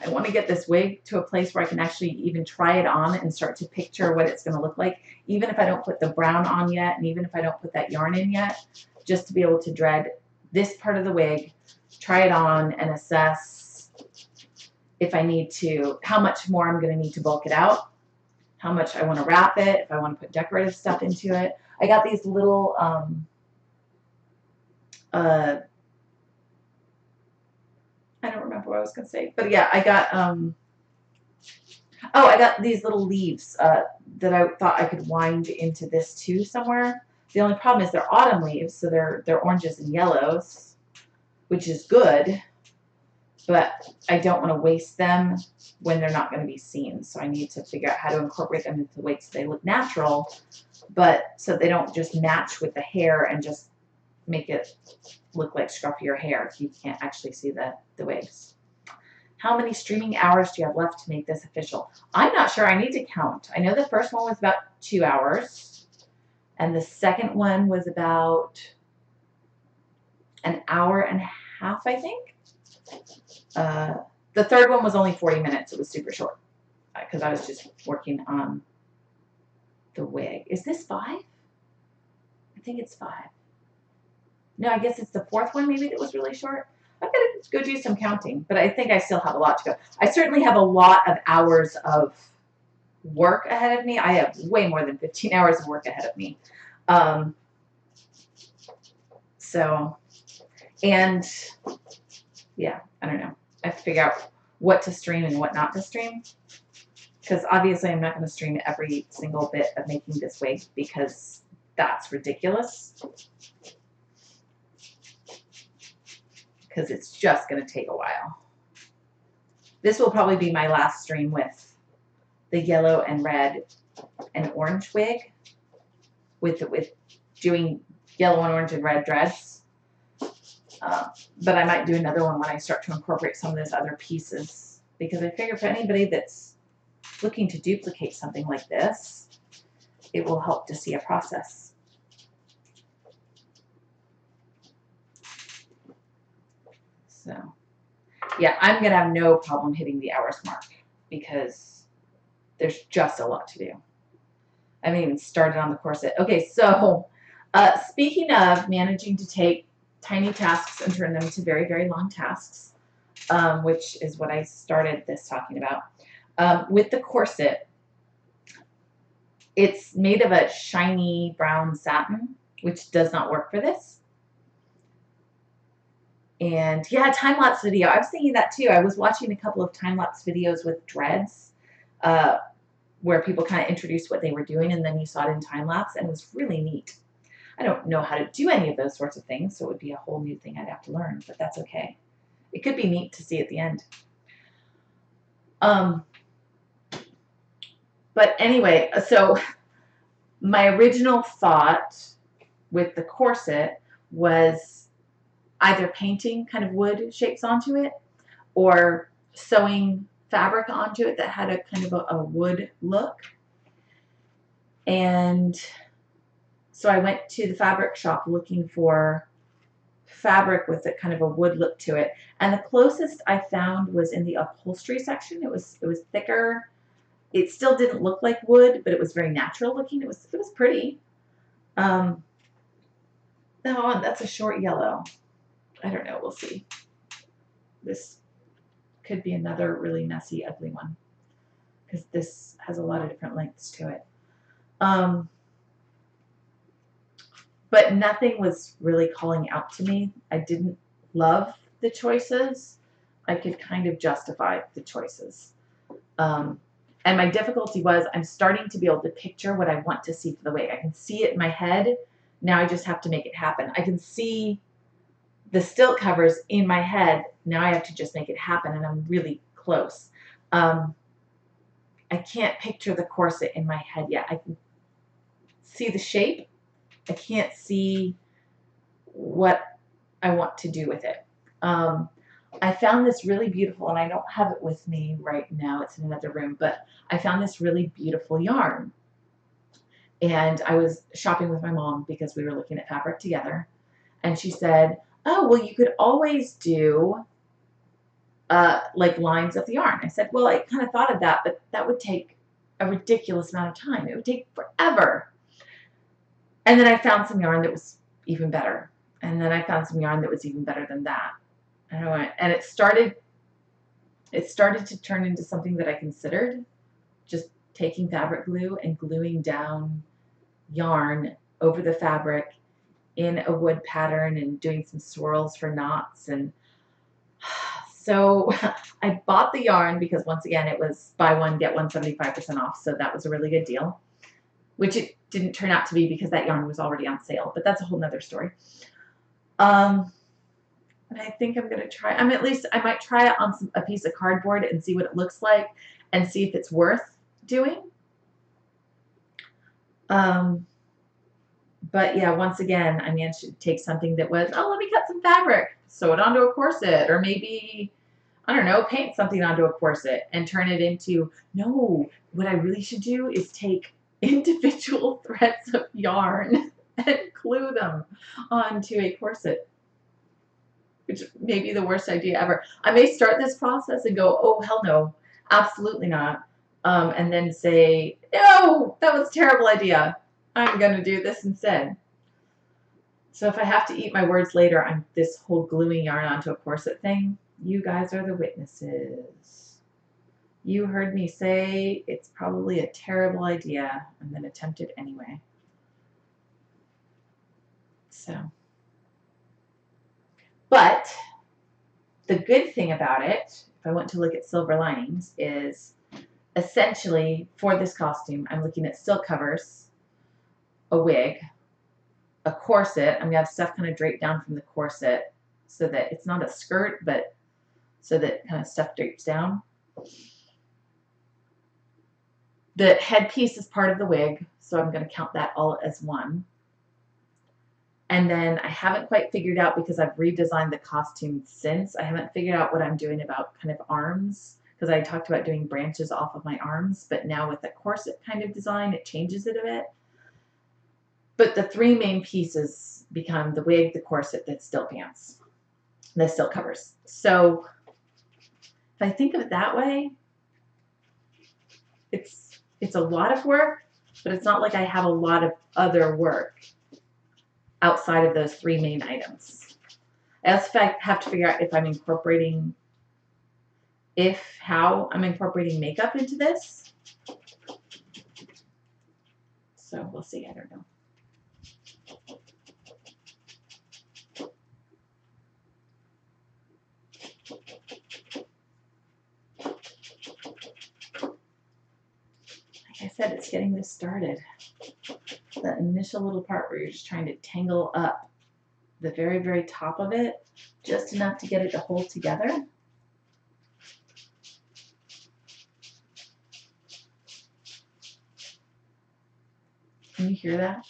I want to get this wig to a place where I can actually even try it on and start to picture what it's going to look like, even if I don't put the brown on yet, and even if I don't put that yarn in yet, just to be able to dread this part of the wig, try it on, and assess if I need to, how much more I'm going to need to bulk it out, how much I want to wrap it, if I want to put decorative stuff into it. I got these little I don't remember what I was going to say, but yeah, I got, I got these little leaves that I thought I could wind into this too somewhere. The only problem is they're autumn leaves, so they're oranges and yellows, which is good, but I don't want to waste them when they're not going to be seen. So I need to figure out how to incorporate them into the wig so they look natural, but so they don't just match with the hair and just make it look like scruffier hair if you can't actually see the wigs. How many streaming hours do you have left to make this official? I'm not sure. I need to count. I know the first one was about 2 hours, and the second one was about an hour and a half, I think. The third one was only 40 minutes. It was super short because I was just working on the wig. Is this 5? I think it's 5. No, I guess it's the fourth one maybe that was really short. I've got to go do some counting, but I think I still have a lot to go. I certainly have a lot of hours of work ahead of me. I have way more than 15 hours of work ahead of me. And yeah, I don't know. I have to figure out what to stream and what not to stream. Because obviously I'm not going to stream every single bit of making this wig because that's ridiculous. Because it's just going to take a while. This will probably be my last stream with the yellow and red and orange wig, with doing yellow and orange and red dreads. But I might do another one when I start to incorporate some of those other pieces, because I figure for anybody that's looking to duplicate something like this, it will help to see a process. So, yeah, I'm going to have no problem hitting the hours mark because there's just a lot to do. I haven't even started on the corset. Okay, so speaking of managing to take tiny tasks and turn them to very, very long tasks, which is what I started this talking about, with the corset, It's made of a shiny brown satin, which does not work for this. And yeah, time-lapse video. I was thinking that too. I was watching a couple of time-lapse videos with dreads, where people kind of introduced what they were doing, and then you saw it in time-lapse, and it was really neat. I don't know how to do any of those sorts of things, so it would be a whole new thing I'd have to learn, but that's okay. It could be neat to see at the end. But anyway, so my original thought with the corset was either painting kind of wood shapes onto it or sewing fabric onto it that had a kind of a wood look. And so I went to the fabric shop looking for fabric with a kind of a wood look to it. And the closest I found was in the upholstery section. It was thicker. It still didn't look like wood, but it was very natural looking. It was pretty. Oh, that's a short yellow. I don't know. We'll see. This could be another really messy, ugly one because this has a lot of different lengths to it. But nothing was really calling out to me. I didn't love the choices. I could kind of justify the choices. And my difficulty was I'm starting to be able to picture what I want to see for the wig. I can see it in my head. Now I just have to make it happen. I can see the stilt covers in my head. Now I have to just make it happen, and I'm really close. I can't picture the corset in my head yet. I can see the shape. I can't see what I want to do with it. I found this really beautiful, and I don't have it with me right now. It's in another room, but I found this really beautiful yarn. And I was shopping with my mom because we were looking at fabric together. And she said, oh, well, you could always do like lines of the yarn. I said, well, I kind of thought of that, but that would take a ridiculous amount of time. It would take forever. And then I found some yarn that was even better. And then I found some yarn that was even better than that. And it started to turn into something that I considered just taking fabric glue and gluing down yarn over the fabric in a wood pattern and doing some swirls for knots. And so I bought the yarn because, once again, it was buy one, get one 75% off. So that was a really good deal, which it didn't turn out to be because that yarn was already on sale, but that's a whole nother story. And I think I'm going to try, I might try it on a piece of cardboard and see what it looks like and see if it's worth doing. But yeah, once again, I managed to take something that was, oh, let me cut some fabric, sew it onto a corset, or maybe, I don't know, paint something onto a corset and turn it into, no, what I really should do is take individual threads of yarn and glue them onto a corset, which may be the worst idea ever. I may start this process and go, oh, hell no, absolutely not. And then say, no, that was a terrible idea. I'm going to do this instead. So if I have to eat my words later on this whole gluing yarn onto a corset thing, you guys are the witnesses. You heard me say it's probably a terrible idea and then attempt it anyway. So, but the good thing about it, if I want to look at silver linings, is essentially for this costume, I'm looking at silk covers, a wig, a corset. I'm going to have stuff kind of draped down from the corset so that it's not a skirt, but so that kind of stuff drapes down. The headpiece is part of the wig, so I'm going to count that all as one. And then I haven't quite figured out, because I've redesigned the costume since, I haven't figured out what I'm doing about kind of arms, because I talked about doing branches off of my arms, but now with the corset kind of design, it changes it a bit. But the three main pieces become the wig, the corset, the stilt pants, the stilt covers. So if I think of it that way, it's a lot of work, but it's not like I have a lot of other work outside of those three main items. I also have to figure out if I'm incorporating, how I'm incorporating makeup into this. So we'll see. I don't know. Like I said, it's getting this started. That initial little part where you're just trying to tangle up the very, very top of it, just enough to get it to hold together. Can you hear that?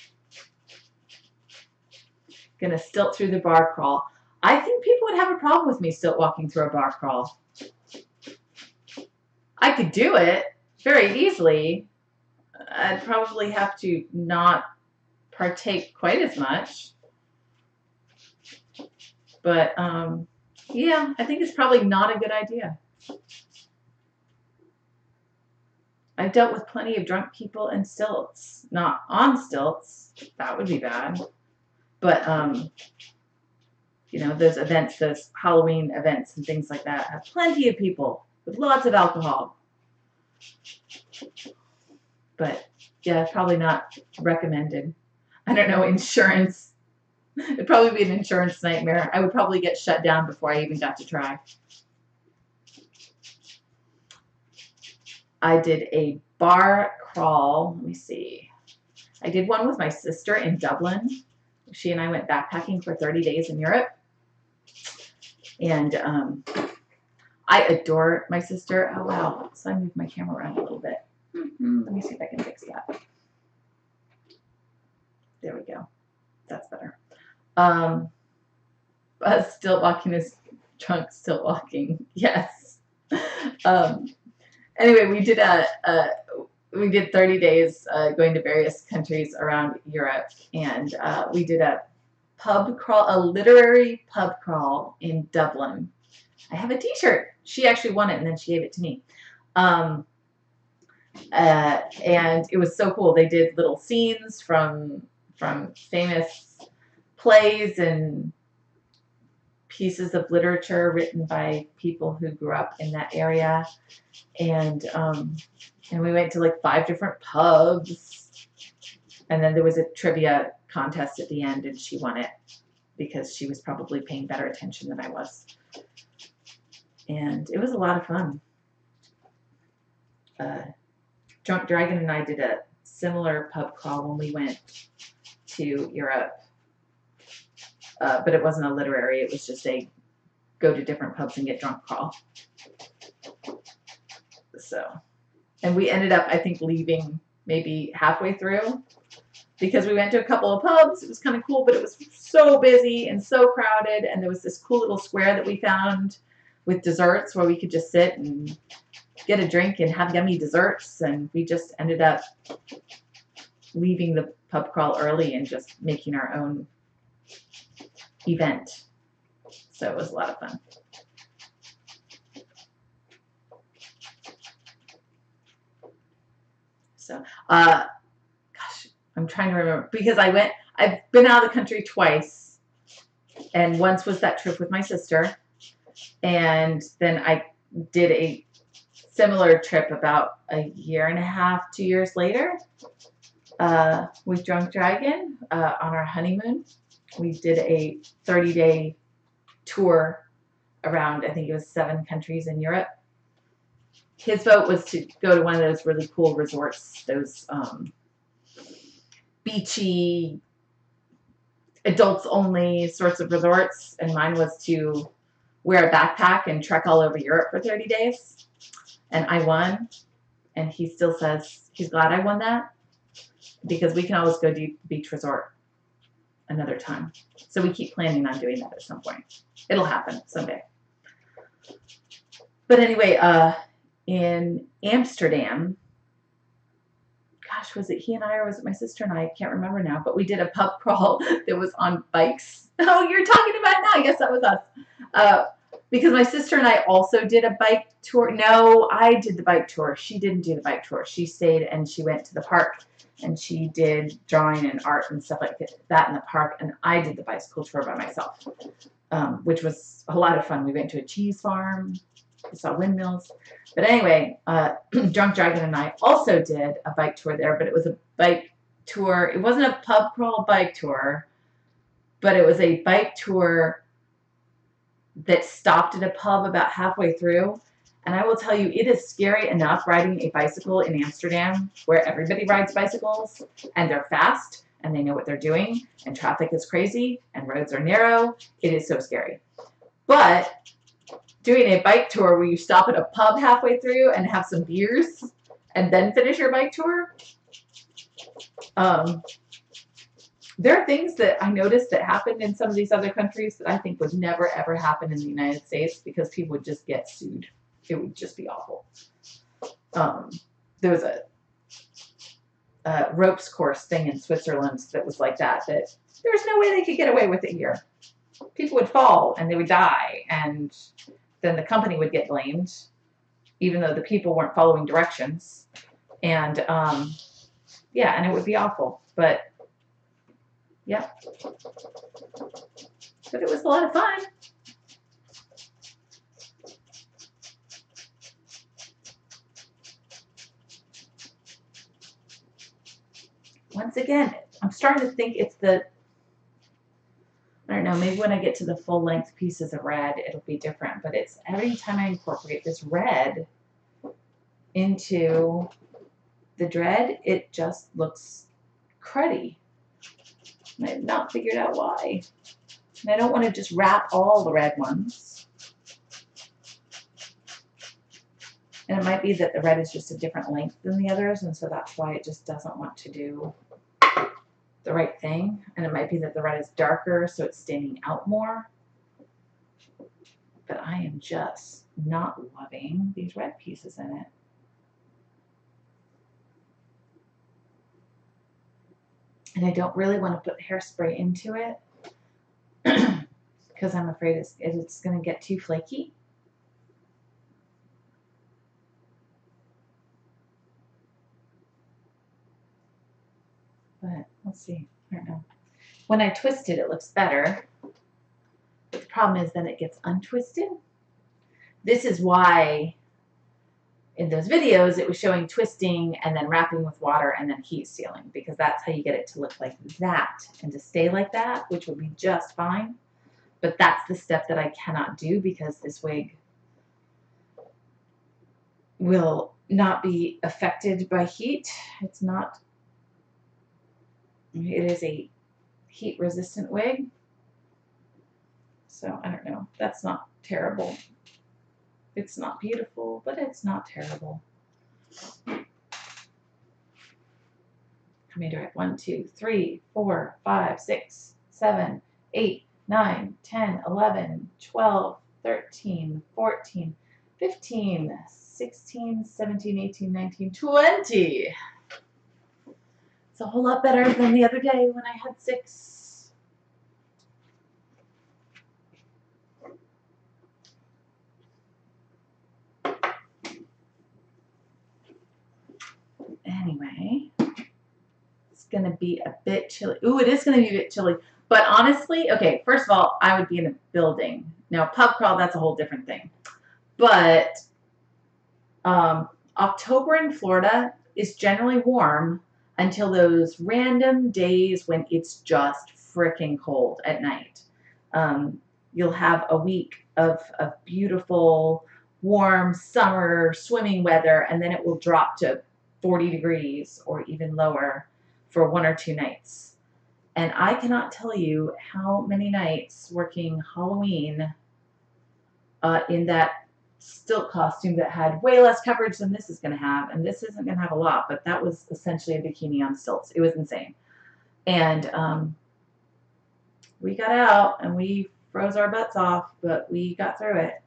Gonna stilt through the bar crawl. I think people would have a problem with me stilt walking through a bar crawl. I could do it very easily. I'd probably have to not partake quite as much. But yeah, I think it's probably not a good idea. I've dealt with plenty of drunk people and stilts, not on stilts. That would be bad. But you know, those events, those Halloween events and things like that, have plenty of people with lots of alcohol. But yeah, probably not recommended. I don't know, insurance. It'd probably be an insurance nightmare. I would probably get shut down before I even got to try. I did a bar crawl. Let me see. I did one with my sister in Dublin. She and I went backpacking for 30 days in Europe. And I adore my sister. Oh, wow. So I moved my camera around a little bit. Let me see if I can fix that. There we go. That's better. But stilt walking is drunk stilt walking. Yes. Anyway, we did we did 30 days going to various countries around Europe, and we did a pub crawl, a literary pub crawl in Dublin. I have a T-shirt. She actually won it, and then she gave it to me. And it was so cool. They did little scenes from famous plays and pieces of literature written by people who grew up in that area. And we went to like 5 different pubs. And then there was a trivia contest at the end, and she won it because she was probably paying better attention than I was. And it was a lot of fun. Drunk Dragon and I did a similar pub crawl when we went to Europe. But it wasn't a literary, it was just a go to different pubs and get drunk crawl. So, and we ended up, I think, leaving maybe halfway through because we went to a couple of pubs. It was kind of cool, but it was so busy and so crowded. And there was this cool little square that we found with desserts where we could just sit and get a drink and have yummy desserts. And we just ended up leaving the pub crawl early and just making our own event. So it was a lot of fun. So, gosh, I'm trying to remember because I've been out of the country twice, and once was that trip with my sister, and then I did a similar trip about a year and a half, 2 years later, with Drunk Dragon on our honeymoon. We did a 30-day tour around, I think it was 7 countries in Europe. His vote was to go to one of those really cool resorts, those beachy, adults-only sorts of resorts, and mine was to wear a backpack and trek all over Europe for 30 days. And I won, and he still says he's glad I won that because we can always go to beach resort another time. So we keep planning on doing that at some point. It'll happen someday. But anyway, in Amsterdam, gosh, was it he and I or was it my sister and I? I can't remember now, but we did a pub crawl that was on bikes. Oh, you're talking about it now. I guess that was us. Because my sister and I also did a bike tour. No, I did the bike tour. She didn't do the bike tour. She stayed and she went to the park and she did drawing and art and stuff like that in the park. And I did the bicycle tour by myself, which was a lot of fun. We went to a cheese farm. We saw windmills. But anyway, Drunk Dragon and I also did a bike tour there, but it was a bike tour. It wasn't a pub crawl bike tour, but it was a bike tour that stopped at a pub about halfway through. And I will tell you, it is scary enough riding a bicycle in Amsterdam, where everybody rides bicycles and they're fast and they know what they're doing, and traffic is crazy and roads are narrow. It is so scary. But doing a bike tour where you stop at a pub halfway through and have some beers and then finish your bike tour, there are things that I noticed that happened in some of these other countries that I think would never, ever happen in the United States because people would just get sued. It would just be awful. There was a ropes course thing in Switzerland that was like that there's no way they could get away with it here. People would fall and they would die, and then the company would get blamed, even though the people weren't following directions. And yeah, and it would be awful. But yeah, but it was a lot of fun. Once again, I'm starting to think it's the, I don't know, maybe when I get to the full length pieces of red, it'll be different. But it's every time I incorporate this red into the dread, it just looks cruddy. And I've not figured out why. And I don't want to just wrap all the red ones. And it might be that the red is just a different length than the others, and so that's why it just doesn't want to do the right thing. And it might be that the red is darker, so it's standing out more. But I am just not loving these red pieces in it. And I don't really want to put hairspray into it because I'm afraid it's going to get too flaky. But let's see. I don't know. When I twist it, it looks better. But the problem is then it gets untwisted. This is why in those videos it was showing twisting and then wrapping with water and then heat sealing, because that's how you get it to look like that and to stay like that, which would be just fine. But that's the step that I cannot do because this wig will not be affected by heat. It is a heat resistant wig. So I don't know. That's not terrible. It's not beautiful, but it's not terrible. How many do I have? 1, 2, 3, 4, 5, 6, 7, 8, 9, 10, 11, 12, 13, 14, 15, 16, 17, 18, 19, 20. It's a whole lot better than the other day when I had 6. Anyway, it's going to be a bit chilly. Ooh, it is going to be a bit chilly. But honestly, okay, first of all, I would be in a building. Now, pub crawl, that's a whole different thing. But October in Florida is generally warm until those random days when it's just freaking cold at night. You'll have a week of beautiful, warm summer swimming weather, and then it will drop to 40 degrees or even lower for 1 or 2 nights. And I cannot tell you how many nights working Halloween in that stilt costume that had way less coverage than this is going to have. And this isn't going to have a lot, but that was essentially a bikini on stilts. It was insane. And we got out and we froze our butts off, but we got through it.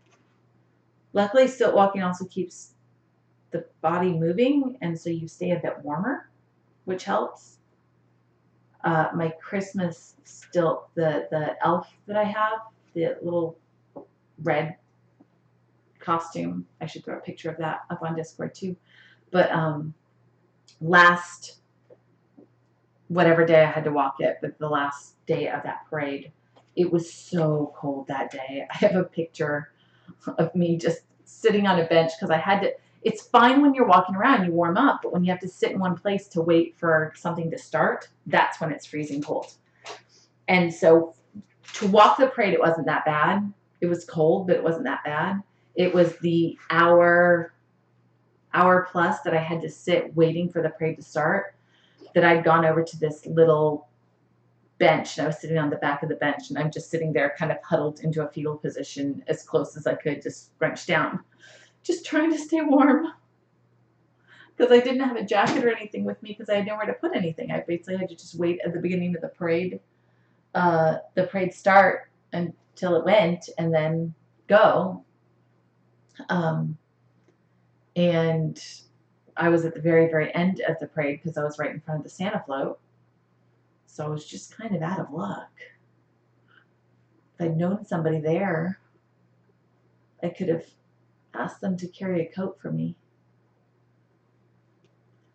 Luckily, stilt walking also keeps the body moving, and so you stay a bit warmer, which helps. My Christmas stilt, the elf that I have, the little red costume, I should throw a picture of that up on Discord too. But last, whatever day I had to walk it, but the last day of that parade, it was so cold that day. I have a picture of me just sitting on a bench because I had to. it's fine when you're walking around, you warm up, but when you have to sit in one place to wait for something to start, that's when it's freezing cold. And so to walk the parade, it wasn't that bad. It was cold, but it wasn't that bad. It was the hour plus that I had to sit waiting for the parade to start, that I'd gone over to this little bench, and I was sitting on the back of the bench, and I'm just sitting there kind of huddled into a fetal position as close as I could, just scrunched down, just trying to stay warm, because I didn't have a jacket or anything with me because I had nowhere to put anything. I basically had to just wait at the beginning of the parade start until it went, and then go. And I was at the very, very end of the parade because I was right in front of the Santa float. So I was just kind of out of luck. If I'd known somebody there, I could have asked them to carry a coat for me.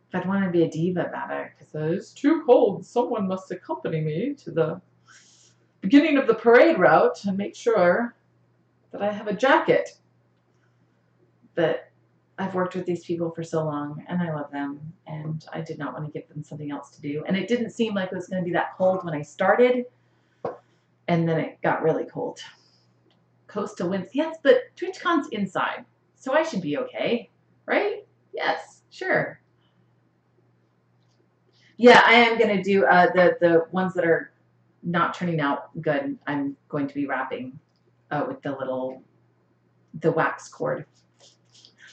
If I'd wanted to be a diva about it, because it's too cold, someone must accompany me to the beginning of the parade route and make sure that I have a jacket. But I've worked with these people for so long, and I love them, and I did not want to give them something else to do. And it didn't seem like it was going to be that cold when I started, and then it got really cold. Coastal winds, yes, but TwitchCon's inside, so I should be okay, right? Yes, sure. Yeah, I am going to do the ones that are not turning out good. I'm going to be wrapping with the wax cord.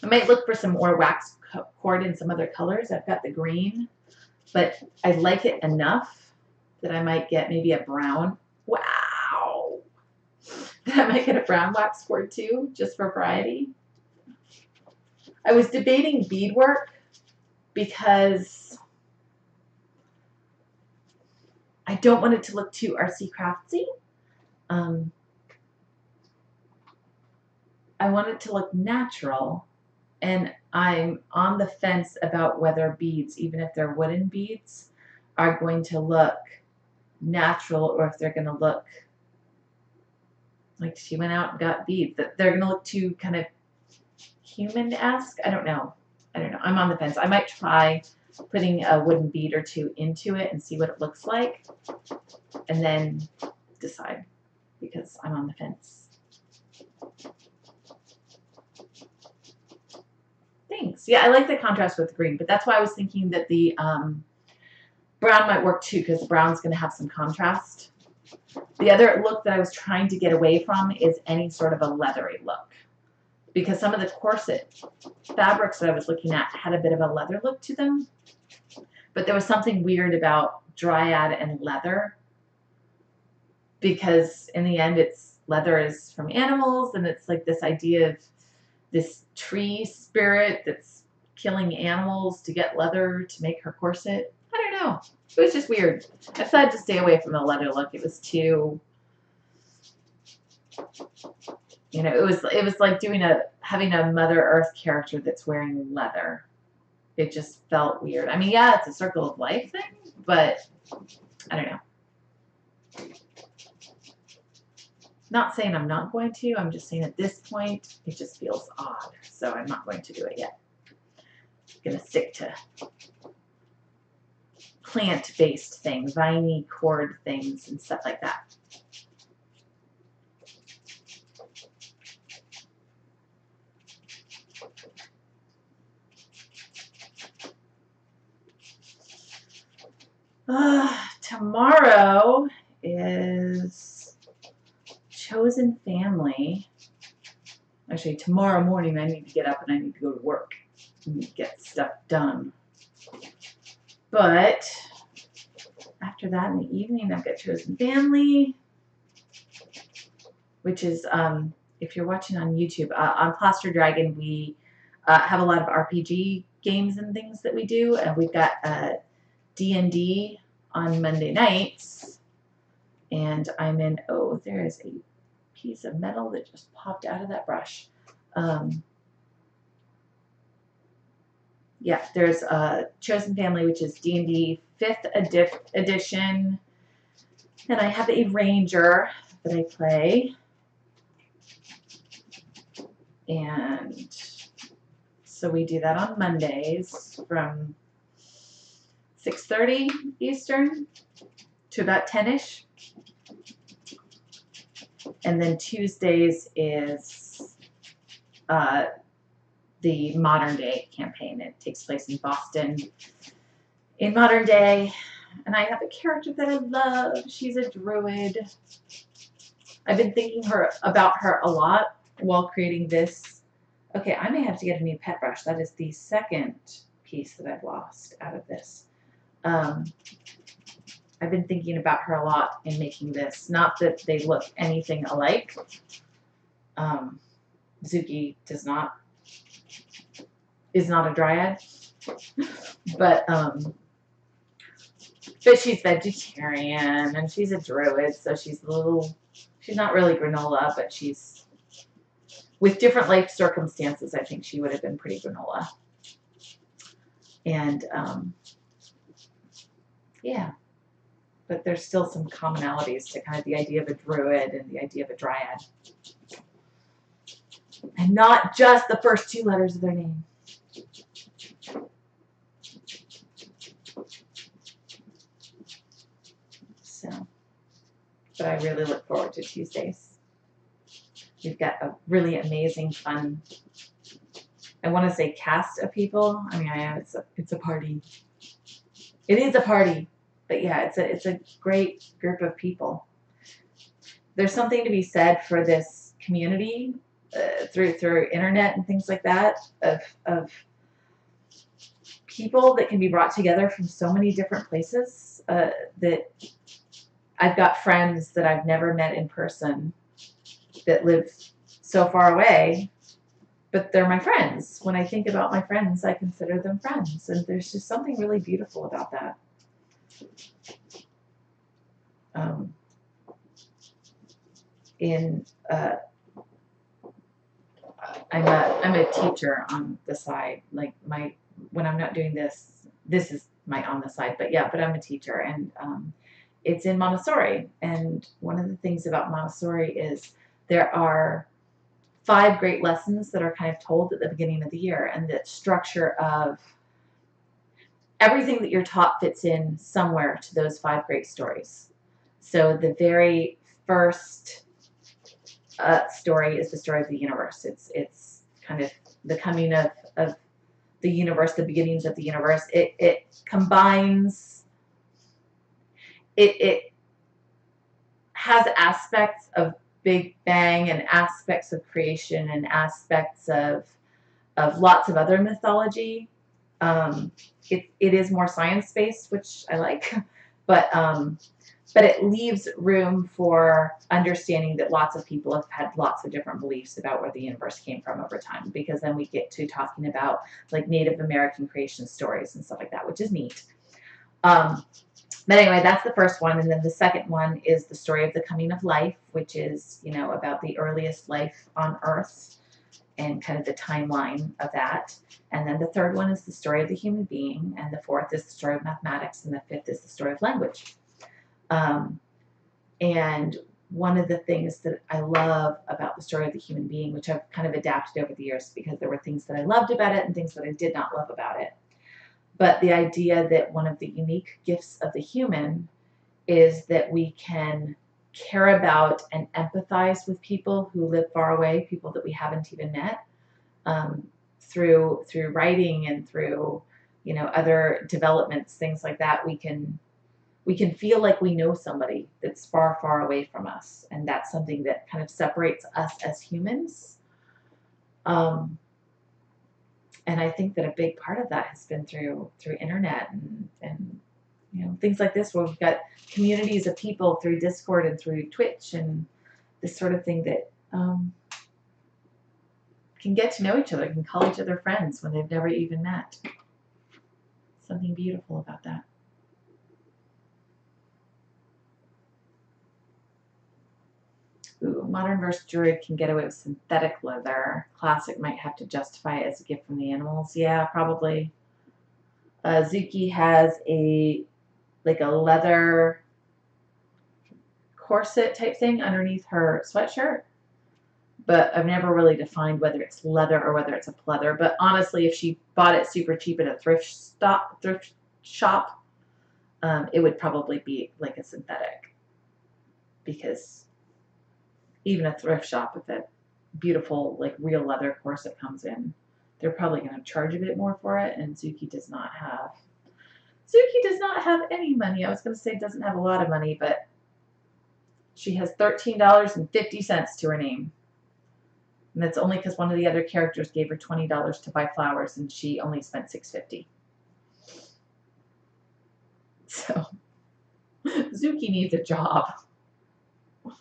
I might look for some more wax cord in some other colors. I've got the green, but I like it enough that I might get maybe a brown. Wow! That I might get a brown wax cord too, just for variety. I was debating beadwork because I don't want it to look too artsy craftsy. I want it to look natural. And I'm on the fence about whether beads, even if they're wooden beads, are going to look natural or if they're going to look like she went out and got beads. That they're going to look too kind of human-esque. I don't know. I'm on the fence. I might try putting a wooden bead or two into it and see what it looks like, and then decide, because I'm on the fence. Thanks. Yeah, I like the contrast with the green, but that's why I was thinking that the brown might work too, because the brown's going to have some contrast. The other look that I was trying to get away from is any sort of a leathery look, because some of the corset fabrics that I was looking at had a bit of a leather look to them, but there was something weird about dryad and leather, because in the end leather is from animals, and it's like this idea of this tree spirit that's killing animals to get leather to make her corset. I don't know. It was just weird. I decided to stay away from the leather look. It was too, you know, it was like having a Mother Earth character that's wearing leather. It just felt weird. I mean, yeah, it's a circle of life thing, but I don't know. Not saying I'm not going to. I'm just saying at this point, it just feels odd. So I'm not going to do it yet. I'm going to stick to plant-based things, viney cord things, and stuff like that. Tomorrow is Chosen Family. Actually, tomorrow morning I need to get up and I need to go to work and get stuff done. But after that, in the evening, I've got Chosen Family, which is, if you're watching on YouTube, on Plaster Dragon, we have a lot of RPG games and things that we do, and we've got D&D on Monday nights, and I'm in, oh, there is a piece of metal that just popped out of that brush. Yeah, there's Chosen Family, which is D&D 5th edition, and I have a ranger that I play, and So we do that on Mondays from 6:30 Eastern to about 10ish. And then Tuesdays is the modern day campaign. It takes place in Boston in modern day. And I have a character that I love. She's a druid. I've been thinking about her a lot while creating this. Okay, I may have to get a new pet brush. That is the second piece that I've lost out of this. I've been thinking about her a lot in making this. Not that they look anything alike. Zuki is not a dryad, but she's vegetarian and she's a druid, so she's not really granola, but she's, with different life circumstances, I think she would have been pretty granola. And yeah, but there's still some commonalities to kind of the idea of a druid and the idea of a dryad. And not just the first two letters of their name. So, but I really look forward to Tuesdays. We've got a really amazing, fun, I want to say cast of people. I mean, it's a party. It is a party, but yeah, it's a great group of people. There's something to be said for this community through internet and things like that of people that can be brought together from so many different places. That I've got friends that I've never met in person that live so far away, but they're my friends. When I think about my friends, I consider them friends, and there's just something really beautiful about that. I'm a teacher on the side. Like when I'm not doing this is my on the side. But yeah, but I'm a teacher, and it's in Montessori. And one of the things about Montessori is there are 5 great lessons that are kind of told at the beginning of the year, and the structure of everything that you're taught fits in somewhere to those 5 great stories. So the very first story is the story of the universe. It's kind of the coming of the universe, the beginnings of the universe. It combines, it has aspects of Big Bang and aspects of creation and aspects of lots of other mythology. It is more science-based, which I like, but it leaves room for understanding that lots of people have had lots of different beliefs about where the universe came from over time, because then we get to talking about like Native American creation stories and stuff like that, which is neat. But anyway, that's the first one. And then the second one is the story of the coming of life, which is, about the earliest life on Earth and kind of the timeline of that. And then the third one is the story of the human being. And the fourth is the story of mathematics. And the fifth is the story of language. And one of the things that I love about the story of the human being, which I've kind of adapted over the years because there were things that I loved about it and things that I did not love about it. But the idea that one of the unique gifts of the human is that we can care about and empathize with people who live far away, people that we haven't even met, through writing and through, other developments, things like that. We can feel like we know somebody that's far, far away from us. And that's something that kind of separates us as humans. And I think that a big part of that has been through internet and things like this, where we've got communities of people through Discord and through Twitch and this sort of thing that can get to know each other, can call each other friends when they've never even met. Something beautiful about that. Ooh, modern verse druid can get away with synthetic leather. Classic might have to justify it as a gift from the animals. Yeah, probably. Zuki has a leather corset type thing underneath her sweatshirt, but I've never really defined whether it's leather or whether it's a pleather. But honestly, if she bought it super cheap at a thrift shop, it would probably be like a synthetic, because even a thrift shop with a beautiful, like, real leather corset comes in, they're probably going to charge a bit more for it, and Zuki does not have any money. I was going to say doesn't have a lot of money, but she has $13.50 to her name. And that's only because one of the other characters gave her $20 to buy flowers, and she only spent $6.50. So, Zuki needs a job. All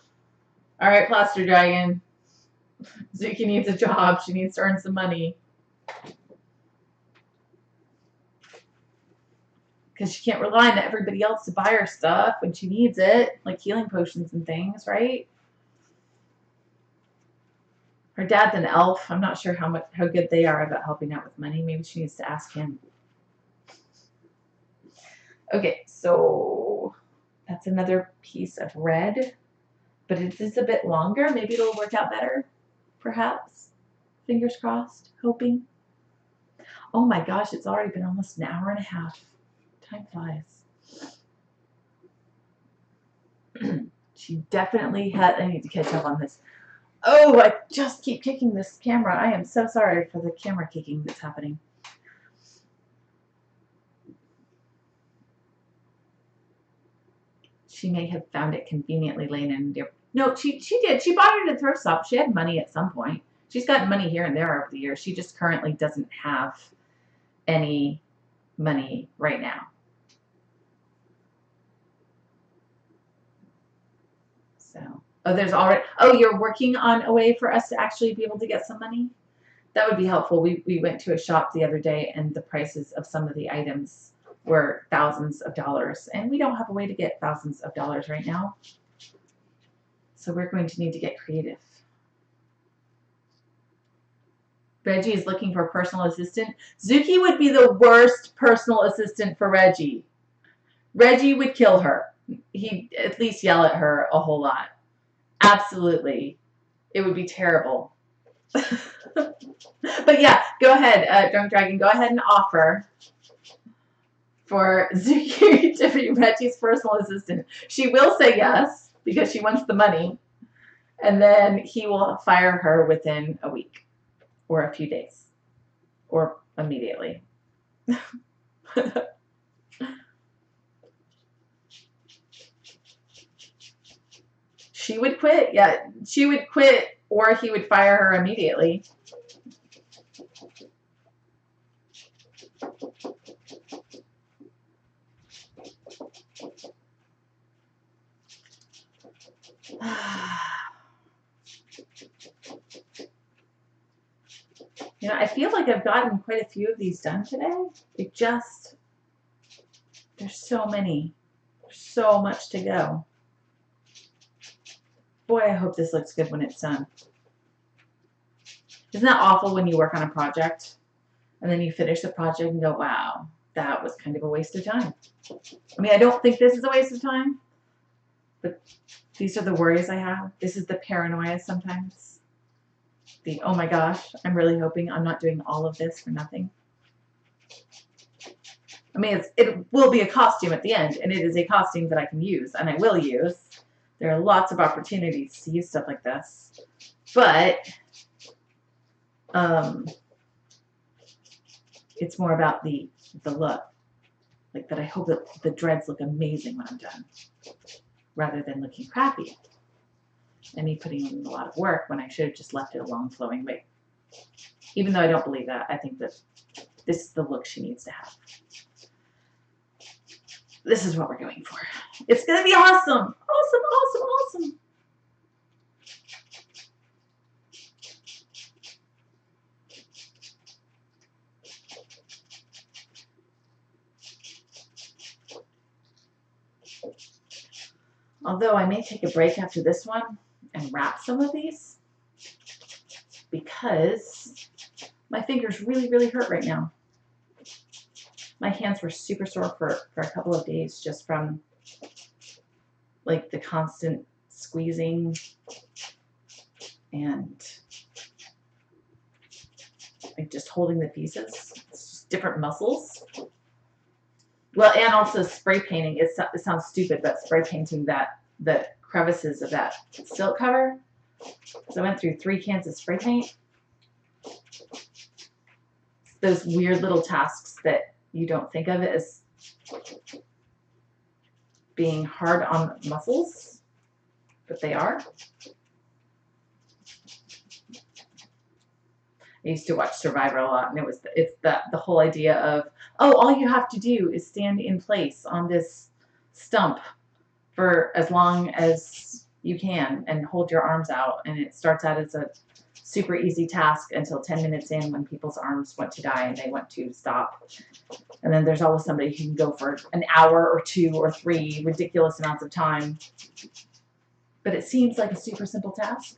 right, Plaster Dragon. Zuki needs a job. She needs to earn some money. Because she can't rely on everybody else to buy her stuff when she needs it, like healing potions and things, right? Her dad's an elf. I'm not sure how good they are about helping out with money. Maybe she needs to ask him. Okay, so that's another piece of red, but it is a bit longer. Maybe it'll work out better, perhaps. Fingers crossed, hoping. Oh my gosh, it's already been almost an hour and a half. Time flies. She definitely had. I need to catch up on this. Oh, I just keep kicking this camera. I am so sorry for the camera kicking that's happening. She may have found it conveniently laying in there. No, she did. She bought it at a thrift shop. She had money at some point. She's gotten money here and there over the years. She just currently doesn't have any money right now. So, oh, there's already. Oh, you're working on a way for us to actually be able to get some money? That would be helpful. We went to a shop the other day, and the prices of some of the items were thousands of dollars, and we don't have a way to get thousands of dollars right now. So we're going to need to get creative. Reggie is looking for a personal assistant. Zuki would be the worst personal assistant for Reggie. Reggie would kill her. He'd at least yell at her a whole lot. Absolutely. It would be terrible. But yeah, go ahead, Drunk Dragon. Go ahead and offer for Zuki to be Reggie's personal assistant. She will say yes because she wants the money, and then he will fire her within a week or a few days or immediately. She would quit. Yeah, she would quit, or he would fire her immediately. You know, I feel like I've gotten quite a few of these done today. There's so many. There's so much to go. Boy, I hope this looks good when it's done. Isn't that awful when you work on a project and then you finish the project and go, wow, that was kind of a waste of time. I mean, I don't think this is a waste of time, but these are the worries I have. This is the paranoia sometimes. The, oh my gosh, I'm really hoping I'm not doing all of this for nothing. I mean, it will be a costume at the end, and it is a costume that I can use, and I will use. There are lots of opportunities to use stuff like this. But it's more about the look. Like that I hope that the dreads look amazing when I'm done, rather than looking crappy. And me putting in a lot of work when I should have just left it a long flowing wig. Even though I don't believe that, I think that this is the look she needs to have. This is what we're going for. It's going to be awesome. Awesome, awesome, awesome. Although I may take a break after this one and wrap some of these because my fingers really, really hurt right now. My hands were super sore for a couple of days just from like the constant squeezing and like just holding the pieces. It's just different muscles. Well, and also spray painting. It sounds stupid, but spray painting the crevices of that silk cover. So I went through 3 cans of spray paint. Those weird little tasks that you don't think of as being hard on muscles, but they are. I used to watch Survivor a lot, and it's the whole idea of, oh, all you have to do is stand in place on this stump for as long as you can and hold your arms out, and it starts out as a super easy task until 10 minutes in when people's arms want to die and they want to stop. And then there's always somebody who can go for an hour or 2 or 3 ridiculous amounts of time. But it seems like a super simple task.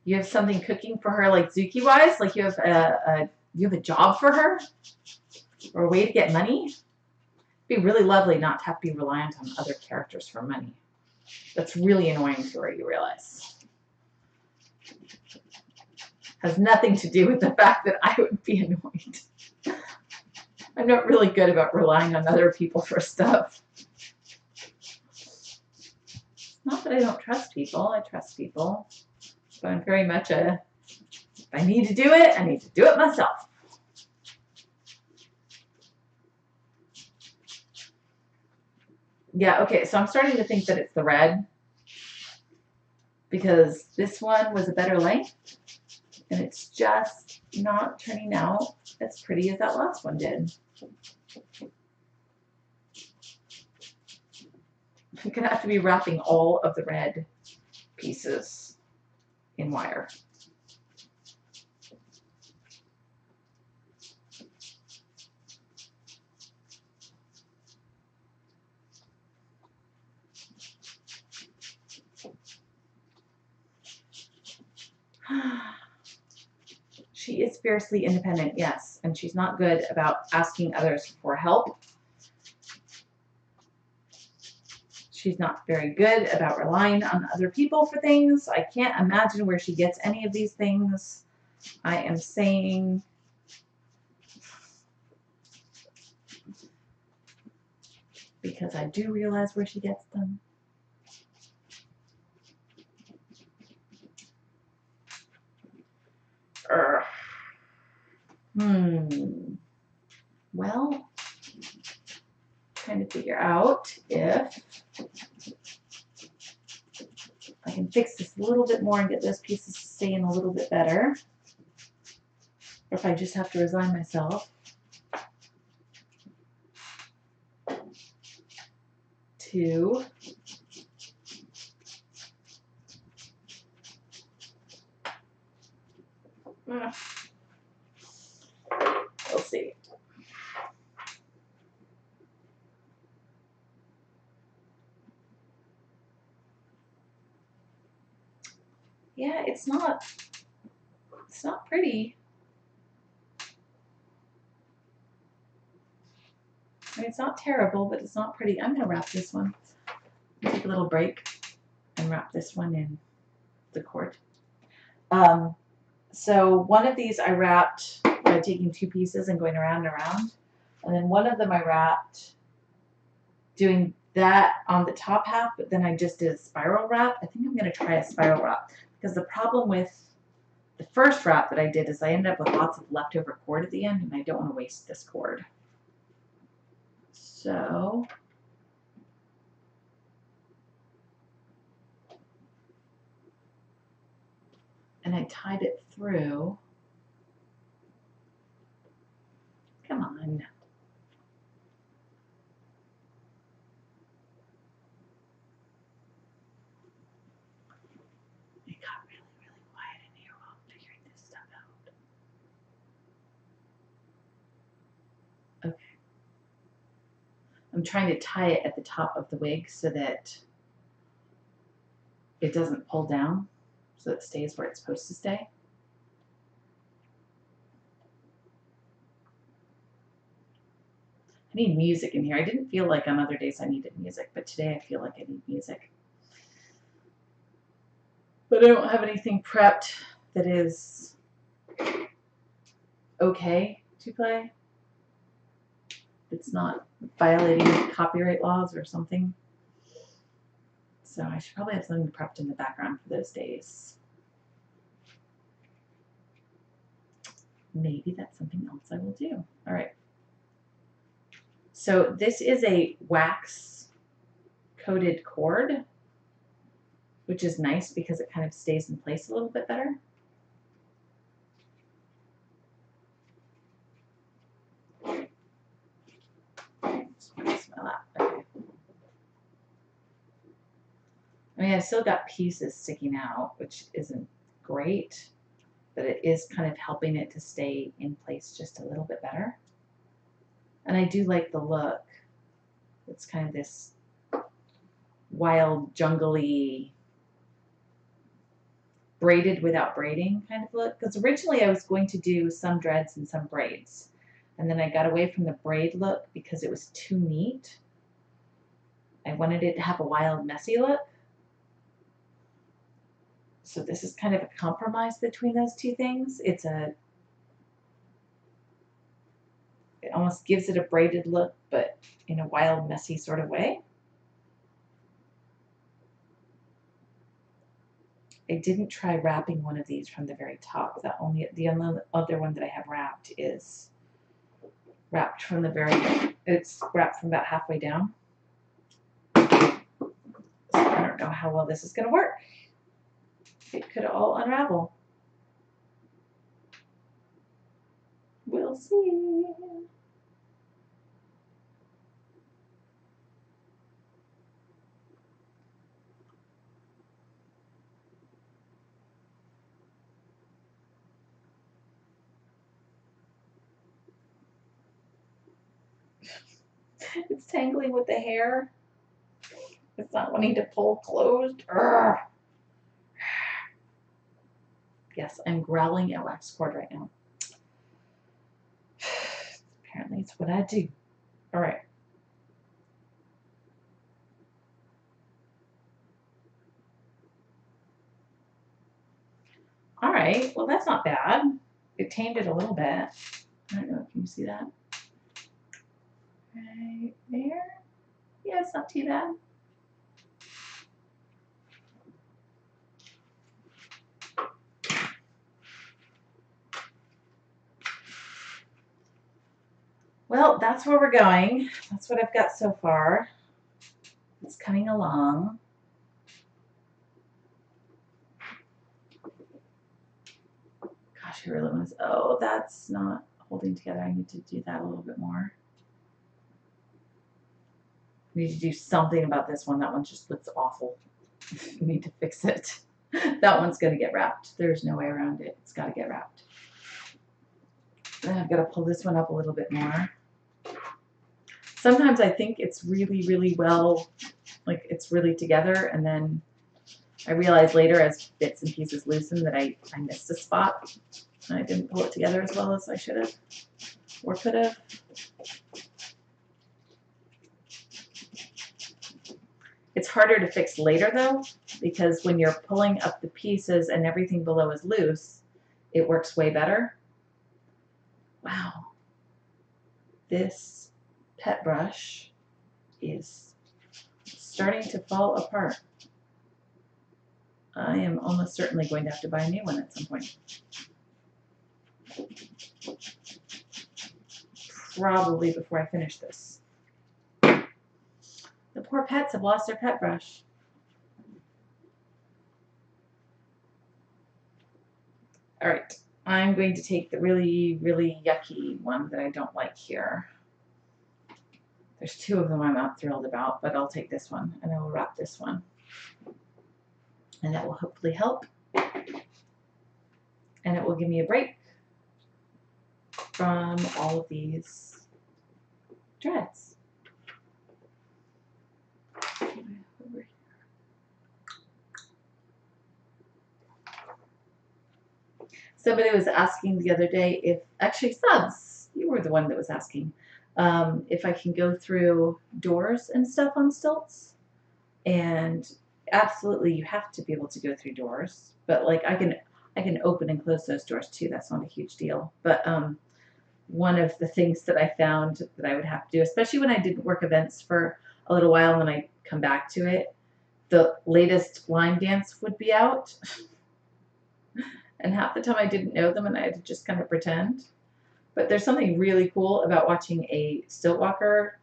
You have something cooking for her, like Zuki-wise? Like you have a job for her? Or a way to get money? It'd be really lovely not to have to be reliant on other characters for money. That's really annoying to her, you realize. Has nothing to do with the fact that I would be annoyed. I'm not really good about relying on other people for stuff. Not that I don't trust people. I trust people. But I'm very much if I need to do it, I need to do it myself. Yeah, okay, so I'm starting to think that it's the red because this one was a better length and it's just not turning out as pretty as that last one did. I'm going to have to be wrapping all of the red pieces in wire. She is fiercely independent, yes, and she's not good about asking others for help. She's not very good about relying on other people for things. I can't imagine where she gets any of these things. I am saying because I do realize where she gets them. Well, trying to figure out if I can fix this a little bit more and get those pieces to stay in a little bit better, or if I just have to resign myself to we'll see. Yeah, it's not pretty. I mean, it's not terrible, but it's not pretty. I'm going to wrap this one. Take a little break and wrap this one in the cord. So one of these I wrapped by taking 2 pieces and going around and around. And then one of them I wrapped doing that on the top half, but then I just did a spiral wrap. I think I'm going to try a spiral wrap because the problem with the first wrap that I did is I ended up with lots of leftover cord at the end, and I don't want to waste this cord. So and I tied it through. Come on. It got really, really quiet in here while I'm figuring this stuff out. Okay. I'm trying to tie it at the top of the wig so that it doesn't pull down, so it stays where it's supposed to stay. I need music in here. I didn't feel like on other days I needed music, but today I feel like I need music. But I don't have anything prepped that is okay to play. It's not violating copyright laws or something. So I should probably have something prepped in the background for those days. Maybe that's something else I will do. All right. So this is a wax coated cord, which is nice because it kind of stays in place a little bit better. Smell that. Okay. I mean, I've still got pieces sticking out, which isn't great, but it is kind of helping it to stay in place just a little bit better. And I do like the look. It's kind of this wild, jungly, braided without braiding kind of look. Because originally I was going to do some dreads and some braids. And then I got away from the braid look because it was too neat. I wanted it to have a wild, messy look. So this is kind of a compromise between those two things. It almost gives it a braided look, but in a wild, messy sort of way. I didn't try wrapping one of these from the very top. The only other one that I have wrapped is wrapped from the very, it's wrapped from about halfway down. So I don't know how well this is going to work. It could all unravel. We'll see. It's tangling with the hair. It's not wanting to pull closed. Urgh. Yes, I'm growling at wax cord right now. Apparently it's what I do. All right. All right, well that's not bad. It tamed it a little bit. I don't know if you see that. Right there. Yeah, it's not too bad. Well, that's where we're going. That's what I've got so far. It's coming along. Gosh, I really want to, oh, that's not holding together. I need to do that a little bit more. I need to do something about this one. That one just looks awful. I need to fix it. That one's going to get wrapped. There's no way around it. It's got to get wrapped. Then I've got to pull this one up a little bit more. Sometimes I think it's really, really well, like it's really together, and then I realize later as bits and pieces loosen that I missed a spot and I didn't pull it together as well as I should have or could have. It's harder to fix later though, because when you're pulling up the pieces and everything below is loose, it works way better. Wow. This pet brush is starting to fall apart. I am almost certainly going to have to buy a new one at some point. Probably before I finish this. The poor pets have lost their pet brush. All right, I'm going to take the really, really yucky one that I don't like here. There's two of them I'm not thrilled about, but I'll take this one and I will wrap this one. And that will hopefully help. And it will give me a break from all of these dreads. Somebody was asking the other day if, actually Subs, you were the one that was asking, If I can go through doors and stuff on stilts, and absolutely you have to be able to go through doors, but like I can open and close those doors too. That's not a huge deal. But one of the things that I found that I would have to do, especially when I didn't work events for a little while and then I come back to it, the latest line dance would be out. And half the time I didn't know them and I had to just kind of pretend. But there's something really cool about watching a stilt walker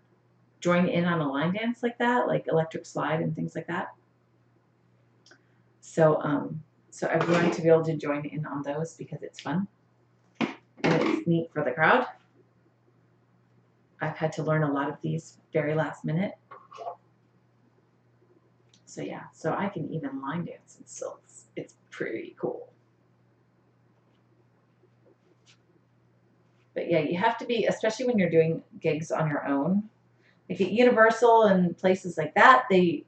join in on a line dance like that, like electric slide and things like that. So I've learned to be able to join in on those because it's fun and it's neat for the crowd. I've had to learn a lot of these very last minute. So yeah, so I can even line dance in stilts. It's pretty cool. But yeah, you have to be, especially when you're doing gigs on your own. Like at Universal and places like that, they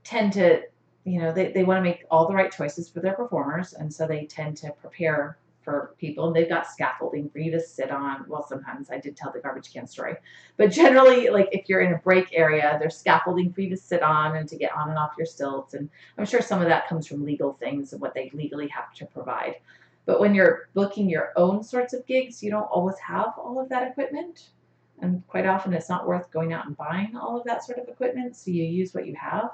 tend to, they want to make all the right choices for their performers, and so they tend to prepare for people, and they've got scaffolding for you to sit on. Well, sometimes I did tell the garbage can story, but generally, like if you're in a break area, there's scaffolding for you to sit on and to get on and off your stilts, and I'm sure some of that comes from legal things and what they legally have to provide. But when you're booking your own sorts of gigs, you don't always have all of that equipment, and quite often it's not worth going out and buying all of that sort of equipment, so you use what you have.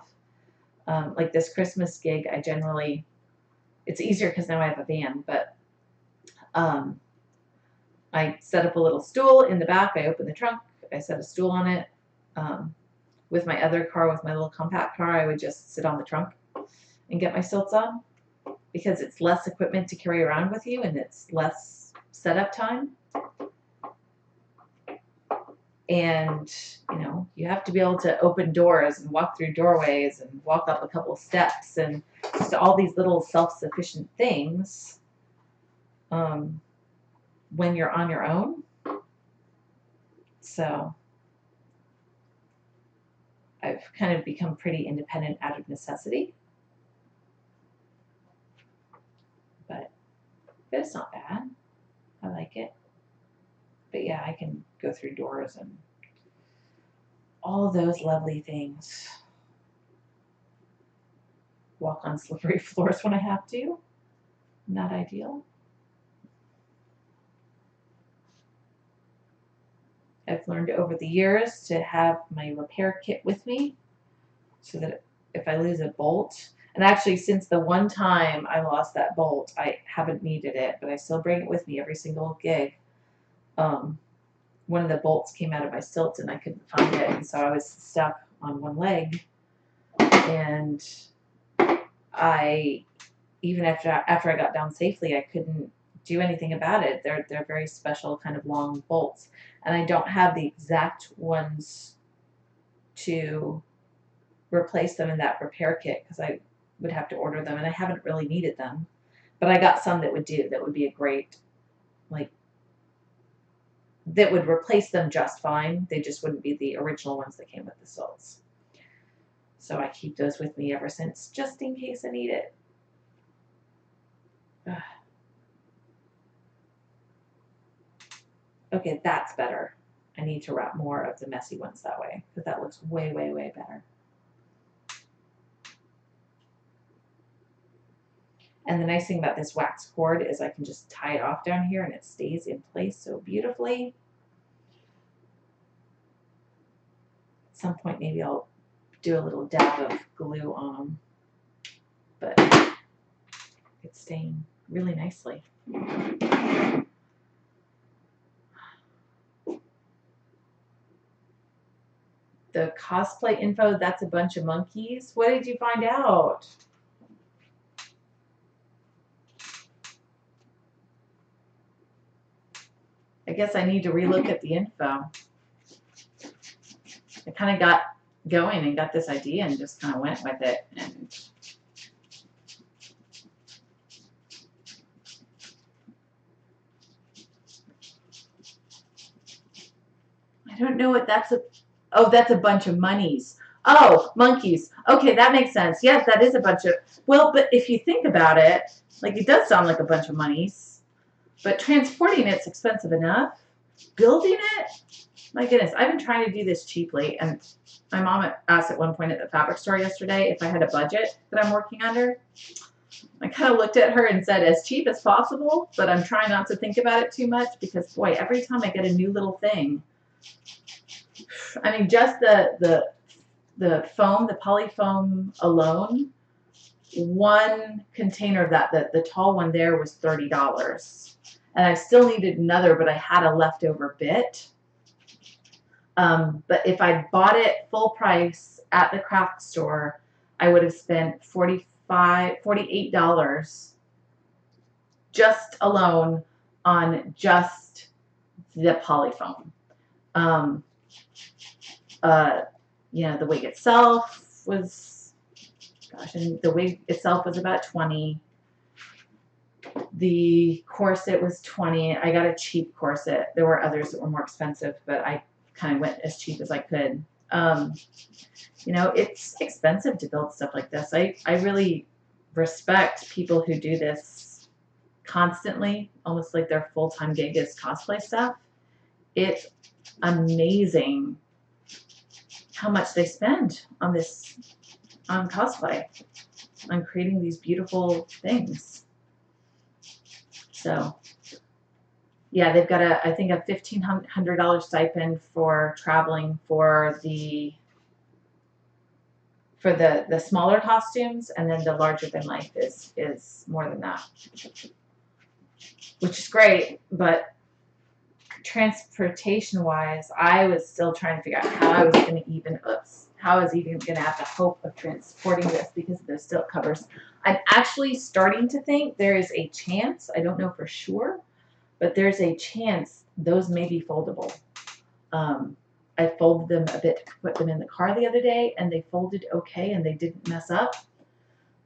Like this Christmas gig, it's easier because now I have a van, but I set up a little stool in the back. I open the trunk. I set a stool on it. With my other car, with my little compact car, I would just sit on the trunk and get my stilts on because it's less equipment to carry around with you and it's less setup time. And, you have to be able to open doors and walk through doorways and walk up a couple of steps and just all these little self-sufficient things when you're on your own. So I've kind of become pretty independent out of necessity. But it's not bad. I like it. But yeah, I can go through doors and all those lovely things. Walk on slippery floors when I have to. Not ideal. I've learned over the years to have my repair kit with me so that if I lose a bolt, and actually since the one time I lost that bolt, I haven't needed it, but I still bring it with me every single gig. One of the bolts came out of my stilts and I couldn't find it, and so I was stuck on one leg. And even after I got down safely, I couldn't do anything about it. They're very special kind of long bolts, and I don't have the exact ones to replace them in that repair kit because I would have to order them, and I haven't really needed them. But I got some that would do. That would be a great, that would replace them just fine. They just wouldn't be the original ones that came with the stilts. So I keep those with me ever since, just in case I need it. Okay, that's better. I need to wrap more of the messy ones that way because that looks way, way, way better. And the nice thing about this wax cord is I can just tie it off down here and it stays in place so beautifully. At some point maybe I'll do a little dab of glue on them, but it's staying really nicely. The cosplay info, that's a bunch of monkeys. What did you find out? I guess I need to relook at the info. I kind of got going and got this idea and just kind of went with it. And I don't know what that's a. Oh, that's a bunch of monies. Oh, monkeys. Okay, that makes sense. Yes, that is a bunch of. Well, but if you think about it, like it does sound like a bunch of monies, but transporting it's expensive enough. building it, my goodness, I've been trying to do this cheaply. And my mom asked at one point at the fabric store yesterday if I had a budget that I'm working under. I kind of looked at her and said, as cheap as possible, but I'm trying not to think about it too much because, boy, every time I get a new little thing, I mean, just the foam, the polyfoam alone, one container of that, the tall one there was $30. And I still needed another, but I had a leftover bit. But if I bought it full price at the craft store, I would have spent $48 just alone on just the polyfoam. You know, the wig itself was, gosh, and the wig itself was about $20. The corset was $20. I got a cheap corset. There were others that were more expensive, but I kind of went as cheap as I could. You know, it's expensive to build stuff like this. I really respect people who do this constantly, almost like their full-time gig is cosplay stuff. It's amazing how much they spend on this, on cosplay, on creating these beautiful things. So, yeah, they've got I think a $1,500 stipend for traveling for the smaller costumes, and then the larger than life is more than that, which is great. But transportation wise, I was still trying to figure out how I was going to even going to have the hope of transporting this because of those still covers. I'm actually starting to think there is a chance, I don't know for sure, but there's a chance those may be foldable. I folded them a bit to put them in the car the other day, and they folded okay, and they didn't mess up.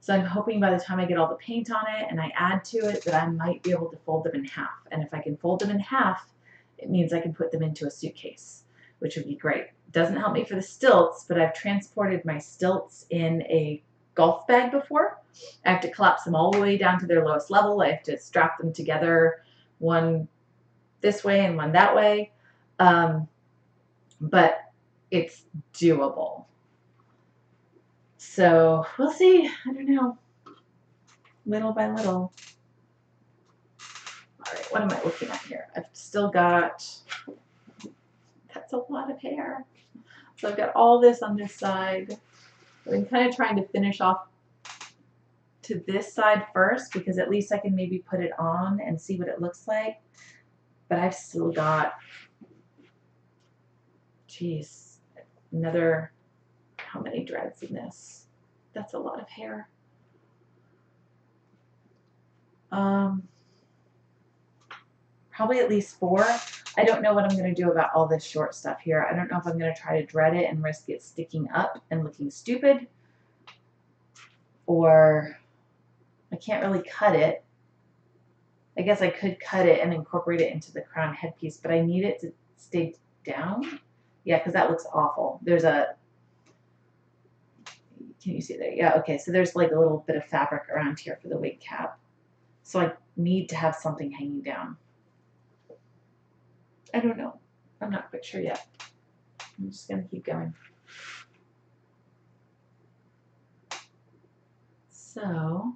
So I'm hoping by the time I get all the paint on it and I add to it that I might be able to fold them in half. And if I can fold them in half, it means I can put them into a suitcase, which would be great. Doesn't help me for the stilts, but I've transported my stilts in a golf bag before. I have to collapse them all the way down to their lowest level. I have to strap them together, one this way and one that way. But it's doable. So we'll see. I don't know. Little by little. All right, what am I looking at here? I've still got, that's a lot of hair. So I've got all this on this side. I'm kind of trying to finish off to this side first because at least I can maybe put it on and see what it looks like. But I've still got, geez, another, how many dreads in this? That's a lot of hair. Probably at least 4. I don't know what I'm going to do about all this short stuff here. I don't know if I'm going to try to dread it and risk it sticking up and looking stupid, or I can't really cut it. I guess I could cut it and incorporate it into the crown headpiece, but I need it to stay down. Yeah, because that looks awful. There's a, can you see there? Yeah, okay, so there's like a little bit of fabric around here for the wig cap. So I need to have something hanging down. I don't know. I'm not quite sure yet. I'm just going to keep going. So,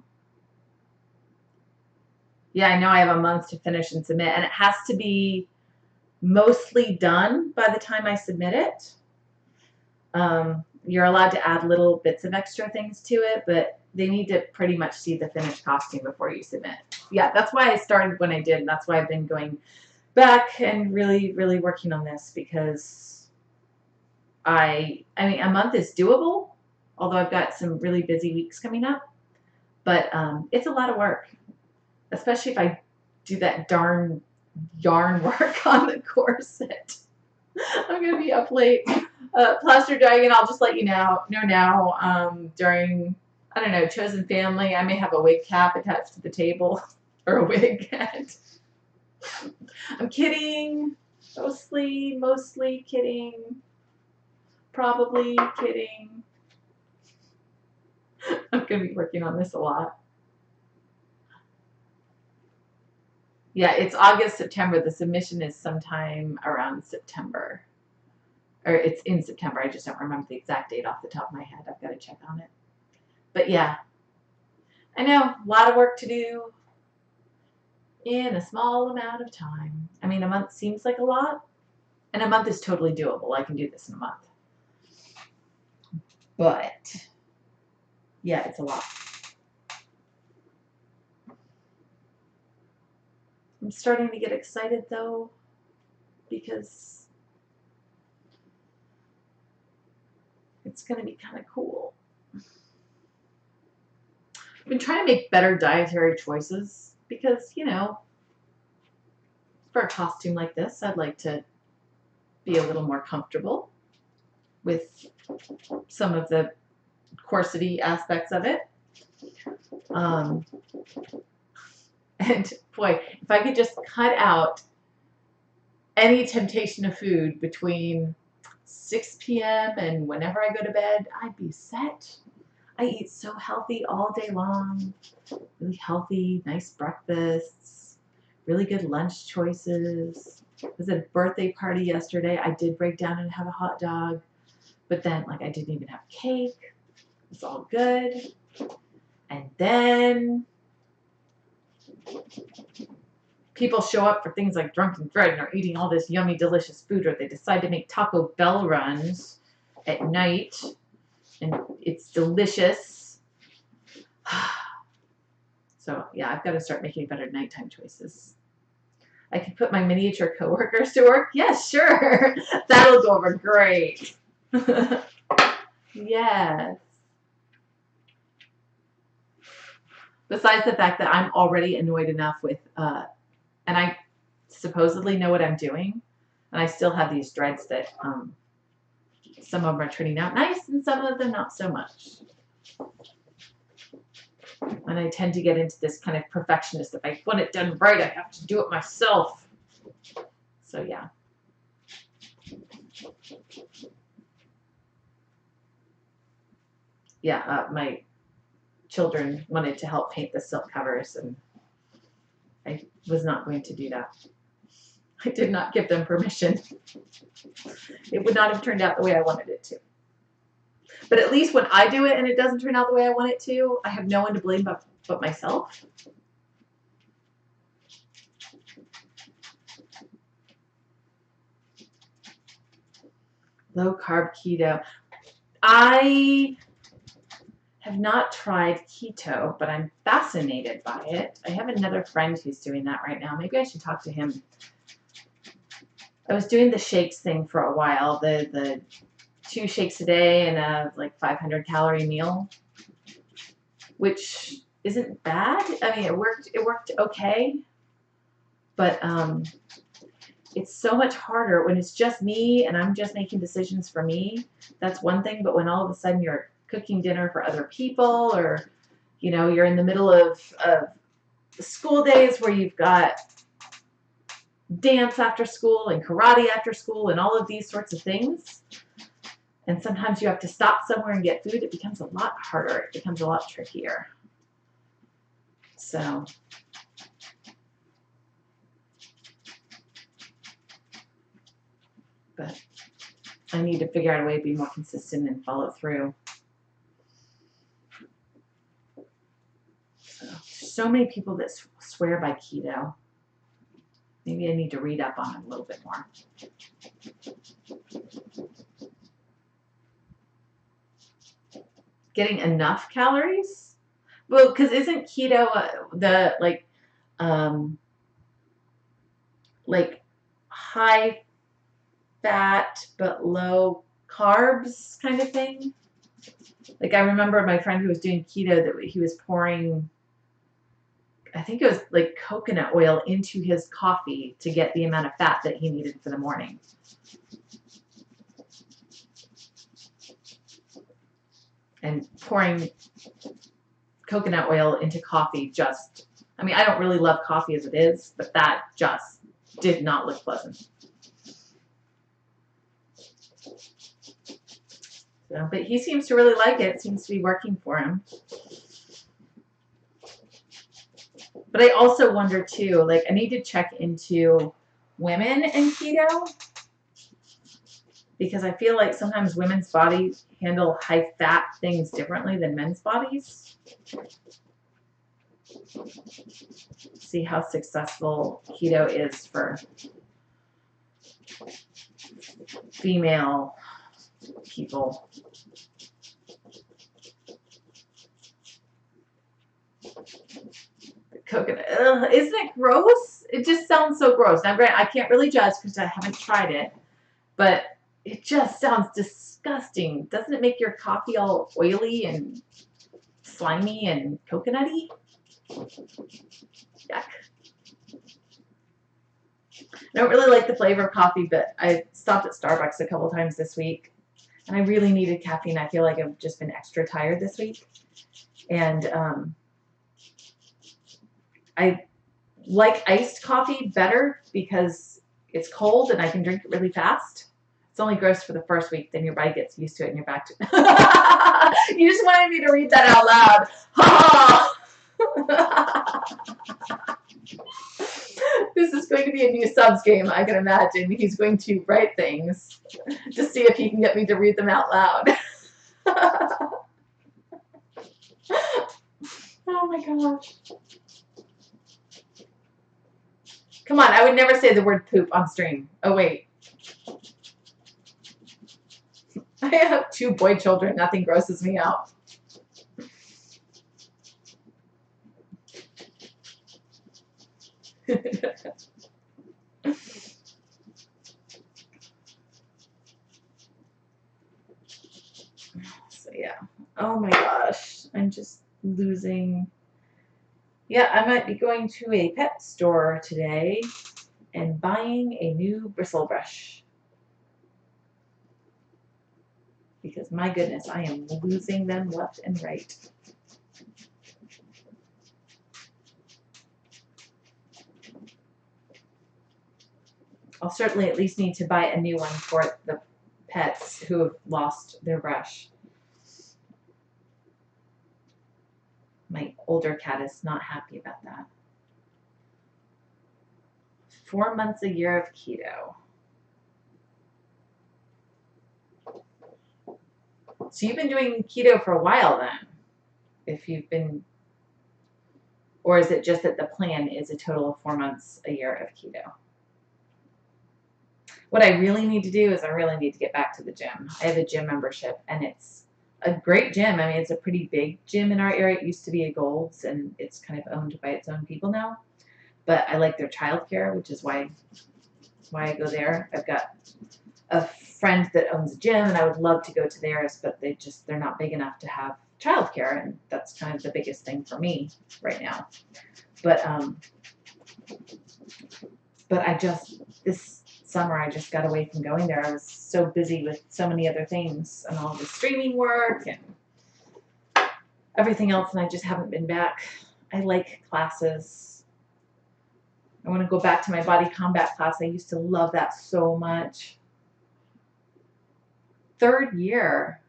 yeah, I know I have a month to finish and submit, and it has to be mostly done by the time I submit it. You're allowed to add little bits of extra things to it, but they need to pretty much see the finished costume before you submit. Yeah, that's why I started when I did, and that's why I've been going back and really, really working on this, because I mean, a month is doable, although I've got some really busy weeks coming up, but it's a lot of work, especially if I do that darn yarn work on the corset. I'm going to be up late. Plaster Dragon, I'll just let you know now, during, I don't know, Chosen Family, I may have a wig cap attached to the table, or a wig head. I'm kidding. Mostly kidding. Probably kidding. I'm going to be working on this a lot. Yeah, it's August, September. The submission is sometime around September. Or it's in September. I just don't remember the exact date off the top of my head. I've got to check on it. But yeah, I know, a lot of work to do in a small amount of time. I mean, a month seems like a lot, and a month is totally doable. I can do this in a month. But yeah, it's a lot. I'm starting to get excited though, because it's going to be kind of cool. I've been trying to make better dietary choices because, you know, for a costume like this, I'd like to be a little more comfortable with some of the corsety aspects of it. And boy, if I could just cut out any temptation of food between 6 p.m. and whenever I go to bed, I'd be set. I eat so healthy all day long. Really healthy, nice breakfasts, really good lunch choices. I was at a birthday party yesterday. I did break down and have a hot dog, but then like I didn't even have cake. It's all good. And then people show up for things like Drunken Bread and are eating all this yummy, delicious food, or they decide to make Taco Bell runs at night, and it's delicious. So yeah, I've got to start making better nighttime choices. I can put my miniature coworkers to work. Yes, sure. That'll go over great. Yes. Besides the fact that I'm already annoyed enough with, and I supposedly know what I'm doing, and I still have these dreads that some of them are turning out nice and some of them not so much. And I tend to get into this kind of perfectionist. If I want it done right, I have to do it myself. So yeah. Yeah, my children wanted to help paint the silk covers, and I was not going to do that. I did not give them permission. It would not have turned out the way I wanted it to. But at least when I do it and it doesn't turn out the way I want it to, I have no one to blame but myself. Low carb keto. I have not tried keto, but I'm fascinated by it. I have another friend who's doing that right now. Maybe I should talk to him. I was doing the shakes thing for a while, the 2 shakes a day and a like 500 calorie meal, which isn't bad. I mean, it worked okay, but it's so much harder when it's just me and I'm just making decisions for me. That's one thing, but when all of a sudden you're cooking dinner for other people, or you know, you're in the middle of school days where you've got dance after school and karate after school and all of these sorts of things, and sometimes you have to stop somewhere and get food, it becomes a lot harder. It becomes a lot trickier. So but I need to figure out a way to be more consistent and follow through. So many people that swear by keto. Maybe I need to read up on it a little bit more. Getting enough calories? Well, because isn't keto the like high fat but low carbs kind of thing? Like I remember my friend who was doing keto that he was pouring, I think it was like coconut oil into his coffee to get the amount of fat that he needed for the morning. And pouring coconut oil into coffee just, I mean, I don't really love coffee as it is, but that just did not look pleasant. So, but he seems to really like it. It seems to be working for him. But I also wonder too, like I need to check into women and keto because I feel like sometimes women's bodies handle high fat things differently than men's bodies. See how successful keto is for female people. Coconut, isn't it gross? It just sounds so gross. Now, granted, I can't really judge because I haven't tried it, but it just sounds disgusting. Doesn't it make your coffee all oily and slimy and coconutty? Yuck. I don't really like the flavor of coffee, but I stopped at Starbucks a couple times this week, and I really needed caffeine. I feel like I've just been extra tired this week, and I like iced coffee better because it's cold and I can drink it really fast. It's only gross for the first week, then your body gets used to it and you're back to You just wanted me to read that out loud. This is going to be a new subs game, I can imagine. He's going to write things to see if he can get me to read them out loud. Oh my gosh. Come on, I would never say the word poop on stream. Oh, wait. I have 2 boy children. Nothing grosses me out. So, yeah. Oh, my gosh. I'm just losing. Yeah, I might be going to a pet store today and buying a new bristle brush. Because, my goodness, I am losing them left and right. I'll certainly at least need to buy a new one for the pets who have lost their brush. My older cat is not happy about that. 4 months a year of keto. So you've been doing keto for a while then, if you've been, or is it just that the plan is a total of 4 months a year of keto? What I really need to do is I really need to get back to the gym. I have a gym membership and it's a great gym. I mean, it's a pretty big gym in our area. It used to be a Gold's and it's kind of owned by its own people now. But I like their childcare, which is why I go there. I've got a friend that owns a gym and I would love to go to theirs, but they're not big enough to have childcare, and that's kind of the biggest thing for me right now. But this summer I just got away from going there. I was so busy with so many other things and all the streaming work and everything else, and I just haven't been back. I like classes. I want to go back to my body combat class. I used to love that so much. 3rd year.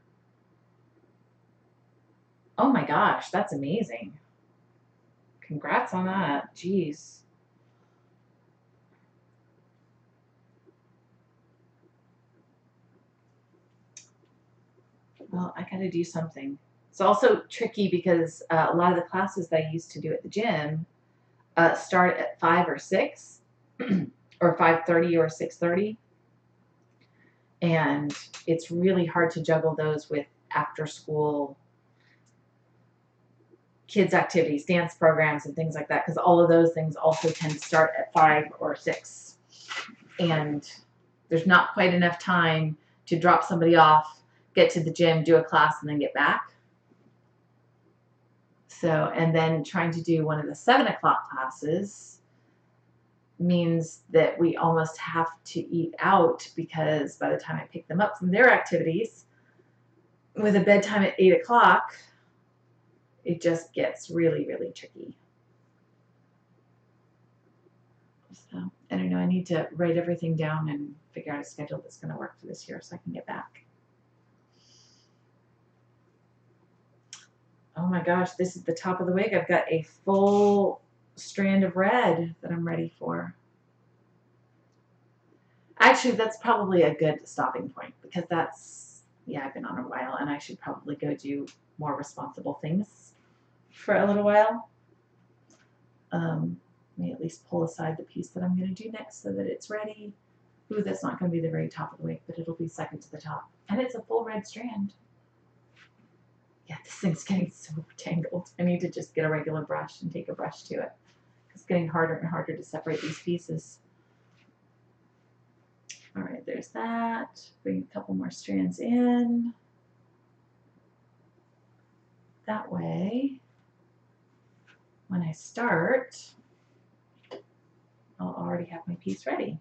Oh my gosh, that's amazing. Congrats on that. Jeez. Well, I gotta do something. It's also tricky because a lot of the classes that I used to do at the gym start at 5 or 6 or 5:30 or 6:30. And it's really hard to juggle those with after school kids activities, dance programs and things like that, because all of those things also tend to start at 5 or 6. And there's not quite enough time to drop somebody off, get to the gym, do a class, and then get back. So, and then trying to do one of the 7 o'clock classes means that we almost have to eat out, because by the time I pick them up from their activities with a bedtime at 8 o'clock, it just gets really, really tricky. So, I don't know. I need to write everything down and figure out a schedule that's going to work for this year so I can get back. Oh my gosh, this is the top of the wig. I've got a full strand of red that I'm ready for. Actually, that's probably a good stopping point because that's, yeah, I've been on a while and I should probably go do more responsible things for a little while. Let me at least pull aside the piece that I'm going to do next so that it's ready. Ooh, that's not going to be the very top of the wig, but it'll be second to the top. And it's a full red strand. Yeah, this thing's getting so tangled. I need to just get a regular brush and take a brush to it. It's getting harder and harder to separate these pieces. All right, there's that. Bring a couple more strands in. That way, when I start, I'll already have my piece ready.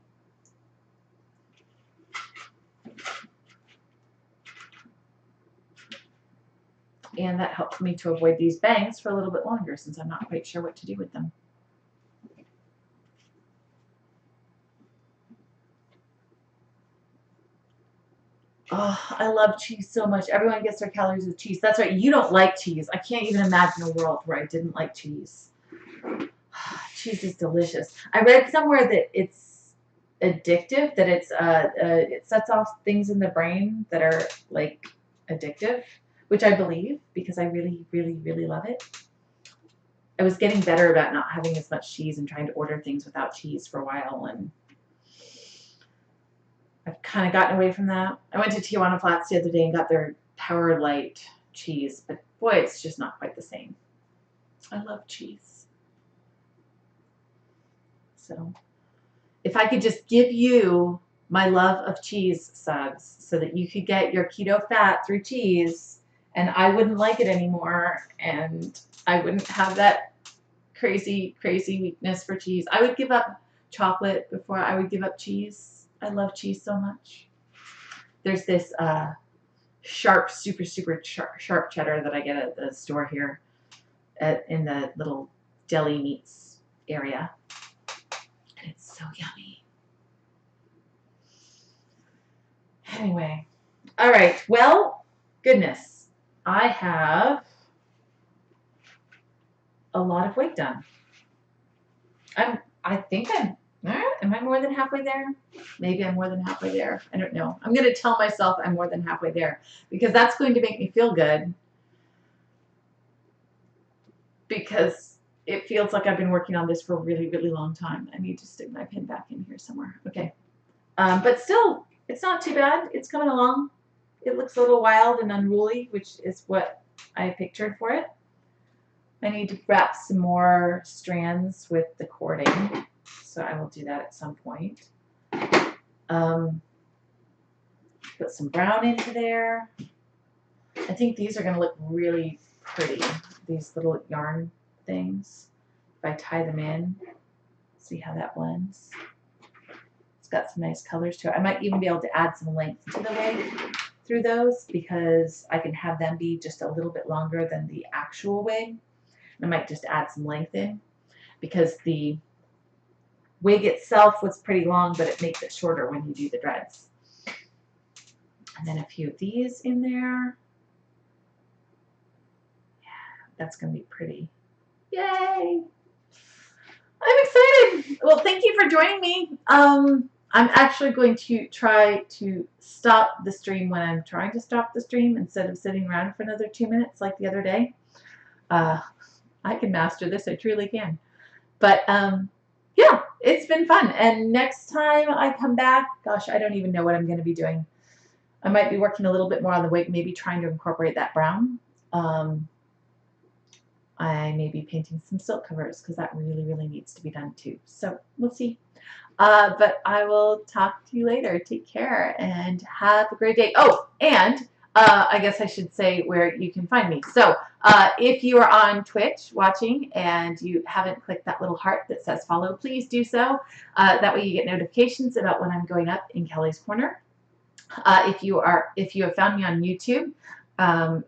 And that helps me to avoid these bangs for a little bit longer since I'm not quite sure what to do with them. Oh, I love cheese so much. Everyone gets their calories with cheese. That's right. You don't like cheese. I can't even imagine a world where I didn't like cheese. Cheese is delicious. I read somewhere that it's addictive, that it's it sets off things in the brain that are like addictive, which I believe because I really, really, really love it. I was getting better about not having as much cheese and trying to order things without cheese for a while, and I've kind of gotten away from that. I went to Tijuana Flats the other day and got their Power Light cheese, but boy, it's just not quite the same. I love cheese. So if I could just give you my love of cheese subs so that you could get your keto fat through cheese and I wouldn't like it anymore and I wouldn't have that crazy, crazy weakness for cheese. I would give up chocolate before I would give up cheese. I love cheese so much. There's this sharp, super, super sharp cheddar that I get at the store here in the little deli meats area. And it's so yummy. Anyway, all right. Well, goodness, I have a lot of wig done. I think I'm, am I more than halfway there? Maybe I'm more than halfway there. I don't know. I'm going to tell myself I'm more than halfway there because that's going to make me feel good because it feels like I've been working on this for a really, really long time. I need to stick my pin back in here somewhere. Okay. But still, it's not too bad. It's coming along. It looks a little wild and unruly, which is what I pictured for it. I need to wrap some more strands with the cording, so I will do that at some point. Put some brown into there. I think these are going to look really pretty, these little yarn things. If I tie them in, see how that blends. It's got some nice colors to it. I might even be able to add some length to the wig through those because I can have them be just a little bit longer than the actual wig. I might just add some length in because the wig itself was pretty long, but it makes it shorter when you do the dreads. And then a few of these in there. Yeah, that's going to be pretty. Yay! I'm excited. Well, thank you for joining me. I'm actually going to try to stop the stream when I'm trying to stop the stream instead of sitting around for another 2 minutes like the other day. I can master this. I truly can. But yeah, it's been fun. And next time I come back, gosh, I don't even know what I'm going to be doing. I might be working a little bit more on the wig, maybe trying to incorporate that brown. I may be painting some silk covers because that really, really needs to be done too. So we'll see. But I will talk to you later. Take care and have a great day. Oh, and I guess I should say where you can find me. So if you are on Twitch watching and you haven't clicked that little heart that says follow, please do so. That way you get notifications about when I'm going up in Kelly's Corner. If you have found me on YouTube,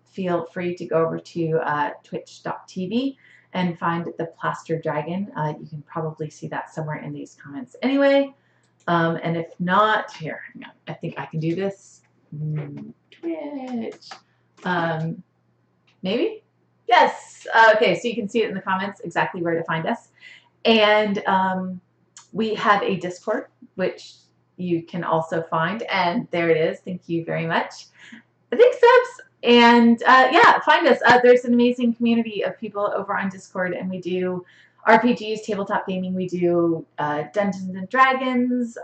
feel free to go over to twitch.tv and find the Plaster Dragon. You can probably see that somewhere in these comments anyway. And if not, here, hang on. I think I can do this. Twitch. Maybe? Yes. Okay, so you can see it in the comments exactly where to find us. And we have a Discord, which you can also find. And there it is. Thank you very much. Thanks, Subs. And yeah, find us. There's an amazing community of people over on Discord, and we do RPGs, tabletop gaming. We do Dungeons and Dragons.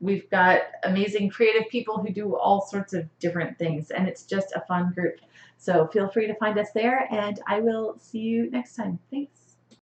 We've got amazing creative people who do all sorts of different things, and it's just a fun group. So feel free to find us there, and I will see you next time. Thanks.